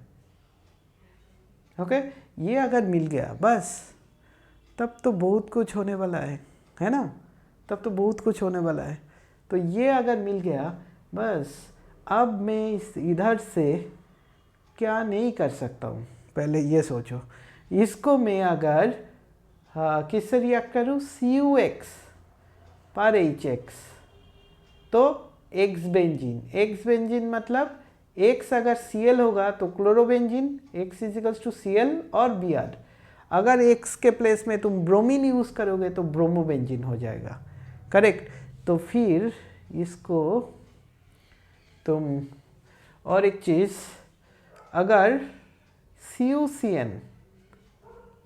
ओके, ये अगर मिल गया बस तब तो बहुत कुछ होने वाला है ना? तब तो बहुत कुछ होने वाला है। तो ये अगर मिल गया बस, अब मैं इस इधर से क्या नहीं कर सकता हूँ, पहले ये सोचो। इसको मैं अगर किससे रिएक्ट करूँ? CuX पर HX, तो X बेंजीन मतलब X अगर Cl होगा तो क्लोरोबेंजीन, X = Cl और Br। अगर X के प्लेस में तुम ब्रोमीन यूज़ करोगे तो ब्रोमोबेंजीन हो जाएगा। करेक्ट। तो फिर इसको तुम और एक चीज़, अगर CuCN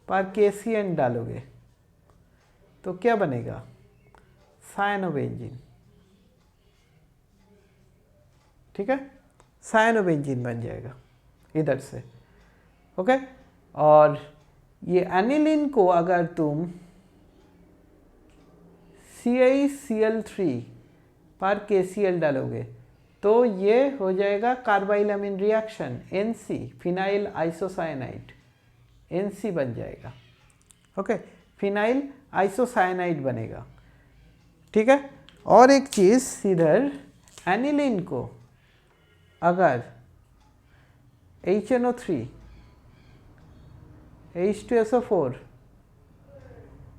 पर KCN डालोगे तो क्या बनेगा? साइनोबेंजीन। ठीक है, साइनोबेंजीन बन जाएगा इधर से। ओके, और ये एनिलीन को अगर तुम CiCl3 पर KCl डालोगे तो ये हो जाएगा carbylamine reaction NC, phenyl isocyanide NC बन जाएगा। ओके, फिनाइल आइसोसाइनाइड बनेगा। ठीक है, और एक चीज़, इधर एनिलीन को अगर HNO3 H2SO4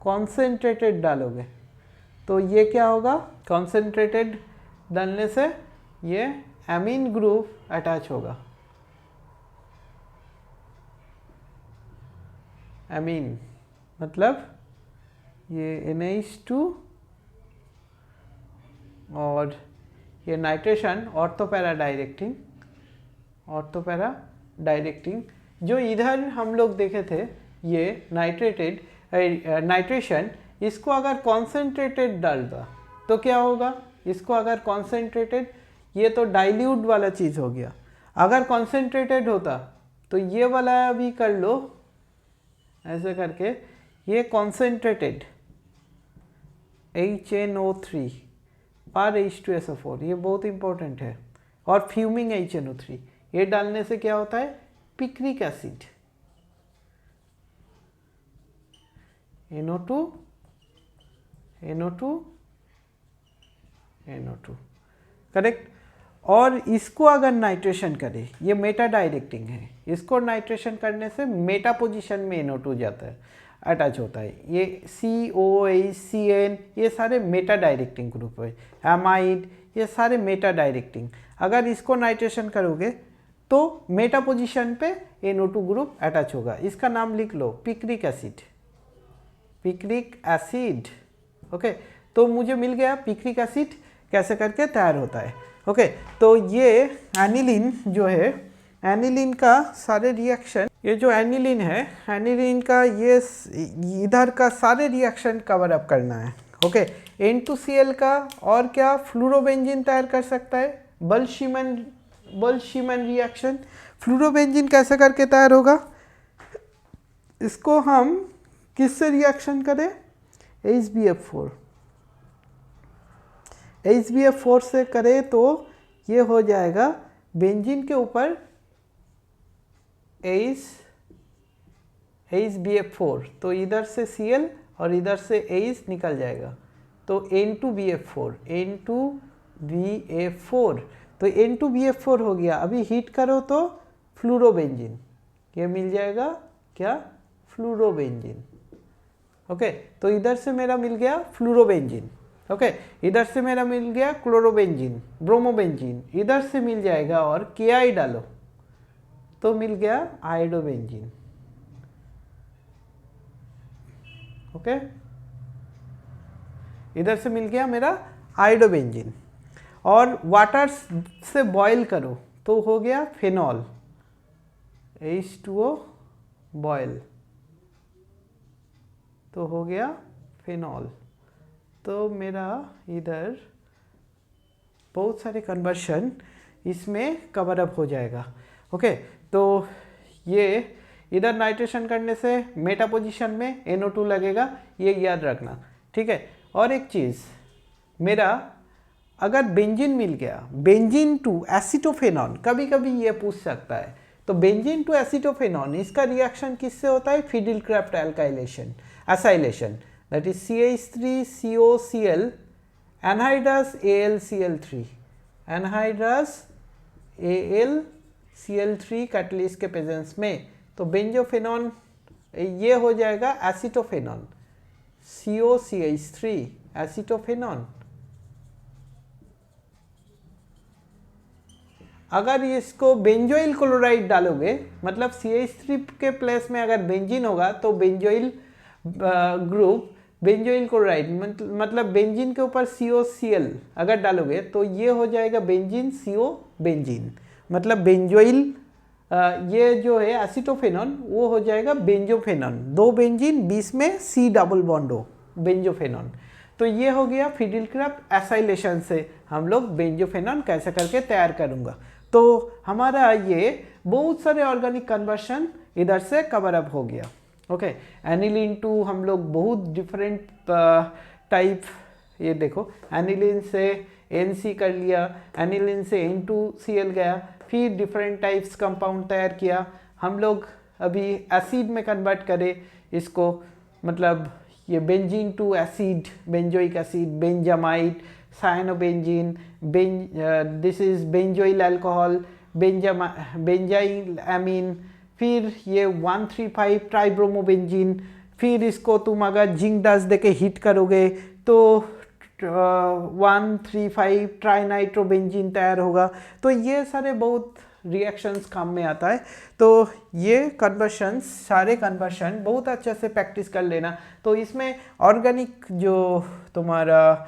कॉन्सेंट्रेटेड डालोगे तो ये क्या होगा? कॉन्सेंट्रेटेड डालने से ये एमीन ग्रुप अटैच होगा। एमीन मतलब ये NH2 और ये नाइट्रेशन ऑर्थोपैरा डायरेक्टिंग जो इधर हम लोग देखे थे, ये नाइट्रेशन, इसको अगर कॉन्सेंट्रेटेड डालता तो क्या होगा? इसको अगर कॉन्सेंट्रेटेड, ये तो डाइल्यूट वाला चीज़ हो गया। अगर कॉन्सेंट्रेटेड होता तो ये वाला भी कर लो ऐसे करके, ये कॉन्सेंट्रेटेड HNO3 पर H2SO4, ये बहुत इंपॉर्टेंट है। और फ्यूमिंग HNO3, ये डालने से क्या होता है, picric acid, NO2 NO2 NO2, correct. और इसको अगर नाइट्रेशन करे, ये मेटा डायरेक्टिंग है, इसको नाइट्रेशन करने से मेटा पोजीशन में NO2 जाता है, अटैच होता है। ये COH CN ये सारे मेटा डायरेक्टिंग ग्रुप है, एमाइड ये सारे मेटा डायरेक्टिंग। अगर इसको नाइट्रेशन करोगे तो मेटा पोजीशन पे NO2 ग्रुप अटैच होगा। इसका नाम लिख लो, picric acid, picric acid. Okay, तो मुझे मिल गया पिक्रिक एसिड कैसे करके तैयार होता है। ओके, तो ये एनिलीन जो है, एनिलीन का सारे रिएक्शन, ये जो एनिलीन है, एनिलीन का ये इधर का सारे रिएक्शन कवर अप करना है। ओके, N2Cl का और क्या फ्लोरोबेंजीन तैयार कर सकता है, बल्शीमन रिएक्शन। फ्लोरोबेंजीन कैसे करके तैयार होगा, इसको हम किससे रिएक्शन करें, HbF4, HbF4 से करें तो ये हो जाएगा बेंजीन के ऊपर HbF4, तो इधर से Cl और इधर से H निकल जाएगा, तो N2BF4, N2BF4, तो N2BF4 हो गया। अभी हीट करो तो फ्लोरोबेंजीन, ये मिल जाएगा क्या, फ्लोरोबेंजीन। ओके, तो इधर से मेरा मिल गया फ्लोरोबेंजीन। ओके, इधर से मेरा मिल गया क्लोरोबेंजीन, ब्रोमोबेंजीन, इधर से मिल जाएगा और Ki डालो तो मिल गया आयोडोबेंजीन। ओके, इधर से मिल गया मेरा आयोडोबेंजीन, और वाटर से बॉयल करो तो हो गया फिनॉल, H2O बॉयल तो हो गया फिनॉल। तो मेरा इधर बहुत सारे कन्वर्शन इसमें कवर अप हो जाएगा। ओके, तो ये इधर नाइट्रेशन करने से मेटा पोजीशन में NO2 लगेगा, ये याद रखना, ठीक है। और एक चीज़, मेरा अगर बेंजीन मिल गया, बेंजीन टू एसिटोफेनॉन, कभी कभी ये पूछ सकता है, तो बेंजीन टू एसिटोफेनॉन इसका रिएक्शन किससे होता है, Friedel Crafts alkylation, acylation, that is CH3COCl anhydrous AlCl3, anhydrous AlCl3 catalyst के प्रेजेंस में, तो बेंजोफेनॉन ये हो जाएगा एसिटोफेनॉन, COCH3 एसिटोफेनॉन। अगर इसको बेंजोइल क्लोराइड डालोगे, मतलब CH3 के प्लेस में अगर बेंजीन होगा तो बेंजोइल ग्रुप, बेंजोइल क्लोराइड मतलब बेंजीन के ऊपर COCl अगर डालोगे तो ये हो जाएगा बेंजीन CO बेंजीन, मतलब बेंजोइल ये जो है एसिटोफेनॉन वो हो जाएगा बेंजोफेनॉन, दो बेंजीन बीच में C डबल बॉन्ड हो, बेंजोफेनॉन। तो ये हो गया फिडिलक्राफ्ट एसाइलेशन से हम लोग बेंजोफेनॉन कैसे करके तैयार करूँगा। तो हमारा ये बहुत सारे ऑर्गेनिक कन्वर्शन इधर से कवर अप हो गया। ओके, एनिलीन टू हम लोग बहुत डिफरेंट टाइप, ये देखो एनिलीन से NC कर लिया, एनिलीन से N2Cl गया, फिर डिफरेंट टाइप्स कंपाउंड तैयार किया हम लोग, अभी एसिड में कन्वर्ट करें इसको, मतलब ये benzene to acid, benzoic acid, benzamide, cyanobenzene, this is benzoyl alcohol, benzyl amine, फिर ये 135 ट्राइब्रोमोबेंजीन, फिर इसको तुम अगर जिंक डस्ट देके हीट करोगे तो 135 ट्राइनाइट्रोबेंजीन तैयार होगा। तो ये सारे बहुत रिएक्शंस काम में आता है। तो ये कन्वर्शंस, सारे कन्वर्शन बहुत अच्छे से प्रैक्टिस कर लेना। तो इसमें ऑर्गेनिक जो तुम्हारा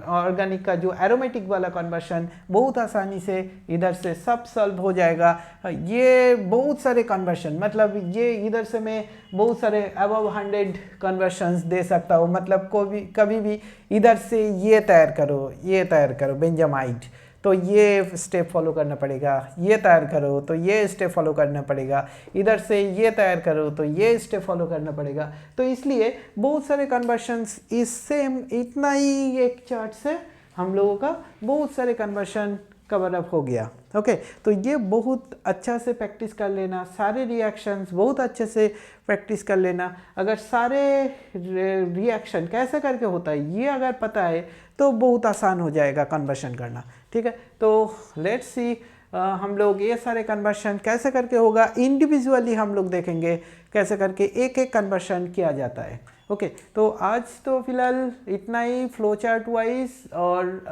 ऑर्गेनिक का जो एरोमेटिक वाला कन्वर्शन बहुत आसानी से इधर से सब सॉल्व हो जाएगा। ये बहुत सारे कन्वर्शन, मतलब ये इधर से मैं बहुत सारे अबव 100 कन्वर्शंस दे सकता हूँ। मतलब कभी भी इधर से ये तैयार करो, ये तैयार करो बेंजामाइड, तो ये स्टेप फॉलो करना पड़ेगा, ये तैयार करो तो ये स्टेप फॉलो करना पड़ेगा, इधर से ये तैयार करो तो ये स्टेप फॉलो करना पड़ेगा। तो इसलिए बहुत सारे कन्वर्शंस इस सेम इतना ही एक चार्ट से हम लोगों का बहुत सारे कन्वर्शन कवर अप हो गया। ओके, तो ये बहुत अच्छा से प्रैक्टिस कर लेना, सारे रिएक्शंस बहुत अच्छे से प्रैक्टिस कर लेना। अगर सारे रिएक्शन कैसे करके होता है ये अगर पता है तो बहुत आसान हो जाएगा कन्वर्शन करना। ठीक है, तो लेट्स सी हम लोग ये सारे कन्वर्शन कैसे करके होगा, इंडिविजुअली हम लोग देखेंगे कैसे करके एक एक कन्वर्शन किया जाता है। ओके, तो आज तो फिलहाल इतना ही फ्लो चार्ट वाइज और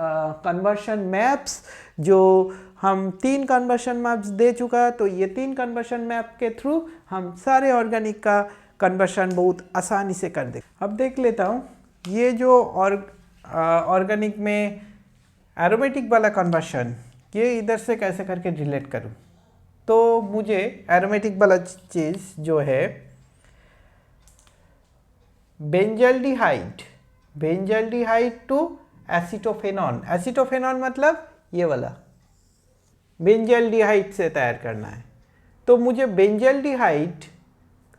कन्वर्शन मैप्स, जो हम 3 कन्वर्शन मैप्स दे चुका, तो ये 3 कन्वर्शन मैप के थ्रू हम सारे ऑर्गेनिक का कन्वर्शन बहुत आसानी से कर दे। अब देख लेता हूँ ये जो ऑर्गेनिक में एरोमेटिक वाला कन्वर्शन, ये इधर से कैसे करके रिलेट करूँ। तो मुझे एरोमेटिक वाला चीज़ जो है बेंजल्डिहाइड टू एसीटोफेनॉन, एसीटोफेनॉन मतलब ये वाला बेंजल्डिहाइड से तैयार करना है। तो मुझे बेंजल्डिहाइड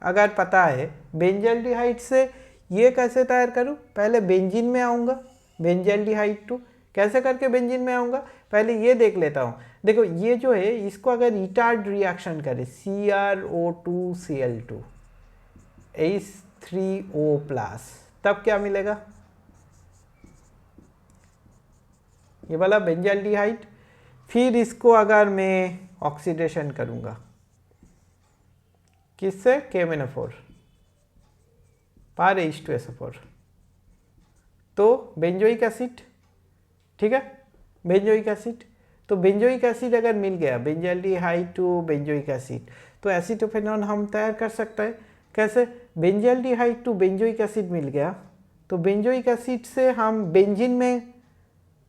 अगर पता है, बेंजल्डिहाइड से ये कैसे तैयार करूँ, पहले बेंजीन में आऊँगा, बेंजल्डिहाइड टू कैसे करके बेंजीन में आऊँगा, पहले ये देख लेता हूँ। देखो ये जो है इसको अगर रिटार्ड रिएक्शन करे CrO2Cl2 H3O+, तब क्या मिलेगा, ये वाला बेंजल्डिहाइड। फिर इसको अगर मैं ऑक्सीडेशन करूँगा किससे, KMnO4 पर H2SO4, तो बेंजोइक एसिड। ठीक है, बेंजोइक एसिड, तो बेंजोइक एसिड अगर मिल गया, बेंजल्डिहाइड टू बेंजोइक एसिड, तो एसीटोफेनॉन हम तैयार कर सकते हैं। कैसे, बेंजल्डिहाइड टू बेंजोइक एसिड मिल गया तो बेंजोइक एसिड से हम बेंजीन में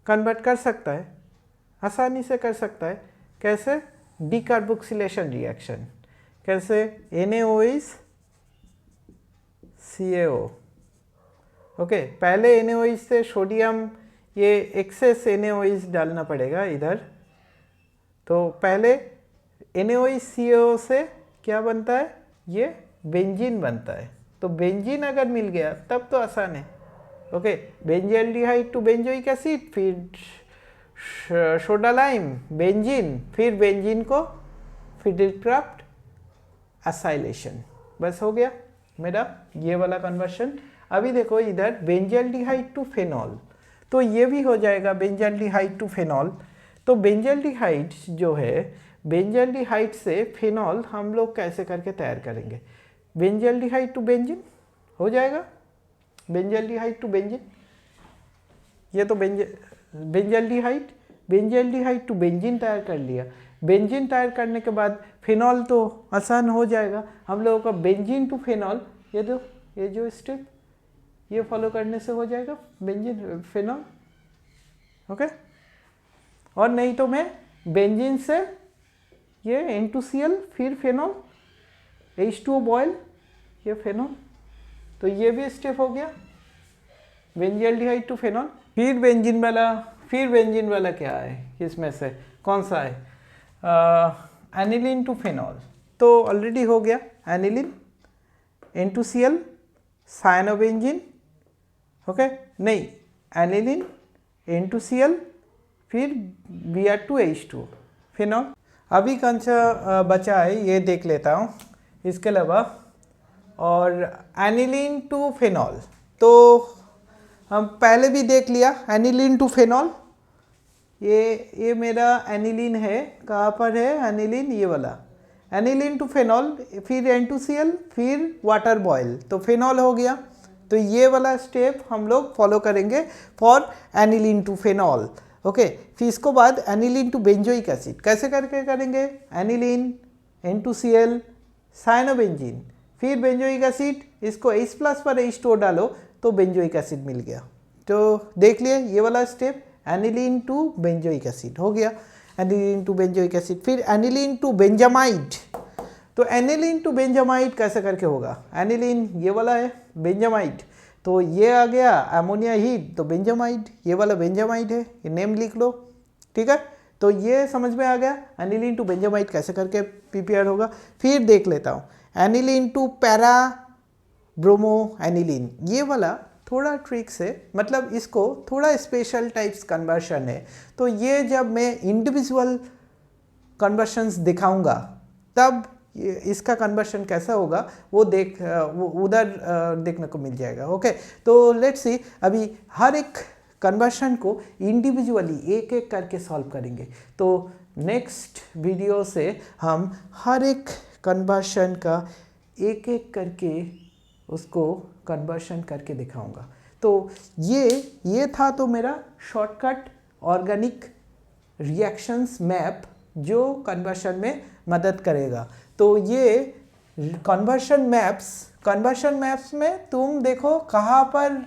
कन्वर्ट कर सकता है, आसानी से कर सकता है। कैसे, डीकार्बोक्सिलेशन रिएक्शन, कैसे, NaOH CaO। ओके, पहले NaOH से सोडियम, ये एक्सेस NaOH डालना पड़ेगा इधर, तो पहले NaOH CaO से क्या बनता है, ये बेंजीन बनता है। तो बेंजीन अगर मिल गया तब तो आसान है। Okay, benzaldehyde to benzoic acid, फिर सोडा लाइम, बेंजीन, फिर बेंजीन को फिडलक्राफ्ट एसाइलेशन, बस हो गया मेरा ये वाला कन्वर्शन। अभी देखो इधर बेंजल्डिहाइड टू फेनॉल, तो ये भी हो जाएगा बेंजल्डिहाइड टू फेनॉल। तो बेंजल्डिहाइड जो है, बेंजल्डिहाइड से फेनॉल हम लोग कैसे करके तैयार करेंगे, बेंजल्डिहाइड टू बेंजीन हो जाएगा, बेंजल्डिहाइड टू बेंजीन, ये तो बेंजल्डिहाइड टू बेंजीन तैयार कर लिया। बेंजीन तैयार करने के बाद फेनॉल तो आसान हो जाएगा हम लोगों का, बेंजीन टू फेनॉल, ये दो, ये जो स्टेप ये फॉलो करने से हो जाएगा बेंजीन फेनॉल। ओके, और नहीं तो मैं बेंजीन से ये N2Cl, फिर फेनॉल, H2O बॉयल, ये फेनॉल, तो ये भी स्टेप हो गया बेंजल्डिहाइड टू फेनॉल। फिर बेंजीन वाला क्या है, इसमें से कौन सा है, एनिलीन टू फेनॉल, तो ऑलरेडी हो गया एनिलीन, N2Cl, साइनोबेंजीन। ओके, नहीं, एनिलीन, N2Cl, फिर Br2H2 फेनॉल। अभी कौन सा बचा है ये देख लेता हूँ इसके अलावा, और एनिलीन टू फेनॉल तो हम पहले भी देख लिया, एनिलीन टू फेनॉल, ये मेरा एनिलीन है, कहाँ पर है एनिलीन, ये वाला एनिलीन टू फेनॉल, फिर N2Cl, फिर वाटर बॉयल, तो फेनॉल हो गया। तो ये वाला स्टेप हम लोग फॉलो करेंगे for aniline to phenol. Okay, फिर इसको बाद एनिलीन टू बेंजोइक एसिड कैसे करके करेंगे, एनिलीन, N2Cl, साइनोबेंजीन, फिर बेंजोइक एसिड, इसको H+ पर H2O डालो तो बेंजोइक एसिड मिल गया। तो देख लिए ये वाला step, aniline to benzoic acid हो गया, एनिलीन टू बेंजोइक एसिड। फिर एनिलीन टू बेंजामाइड, तो एनिलीन टू बेंजामाइड कैसे करके होगा, एनिलीन ये वाला है, बेंजामाइड, तो ये आ गया अमोनिया हीट, तो बेंजामाइड, ये वाला बेंजामाइड है, ये नेम लिख लो। ठीक है, तो ये समझ में आ गया एनिलीन टू बेंजामाइड कैसे करके प्रिपेयर होगा। फिर देख लेता हूँ aniline to para bromo aniline, ये वाला थोड़ा ट्रिक्स है, मतलब इसको थोड़ा स्पेशल टाइप्स कन्वर्शन है। तो ये जब मैं इंडिविजुअल कन्वर्शंस दिखाऊंगा तब इसका कन्वर्शन कैसा होगा वो उधर देखने को मिल जाएगा। ओके, तो लेट्स सी अभी हर एक कन्वर्शन को इंडिविजुअली एक एक करके सॉल्व करेंगे। तो नेक्स्ट वीडियो से हम हर एक कन्वर्शन का एक एक करके उसको कन्वर्शन करके दिखाऊंगा। तो ये था तो मेरा शॉर्टकट ऑर्गेनिक रिएक्शंस मैप जो कन्वर्शन में मदद करेगा। तो ये कन्वर्शन मैप्स में तुम देखो कहाँ पर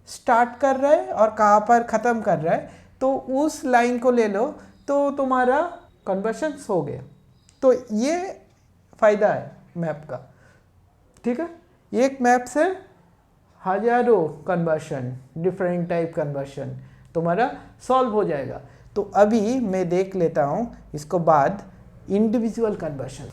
स्टार्ट कर रहा है और कहाँ पर ख़त्म कर रहा है, तो उस लाइन को ले लो तो तुम्हारा कन्वर्शन हो गया। तो ये फ़ायदा है मैप का, ठीक है। एक मैप से हजारों कन्वर्शन, डिफरेंट टाइप कन्वर्शन तुम्हारा सॉल्व हो जाएगा। तो अभी मैं देख लेता हूँ इसको बाद इंडिविजुअल कन्वर्शन।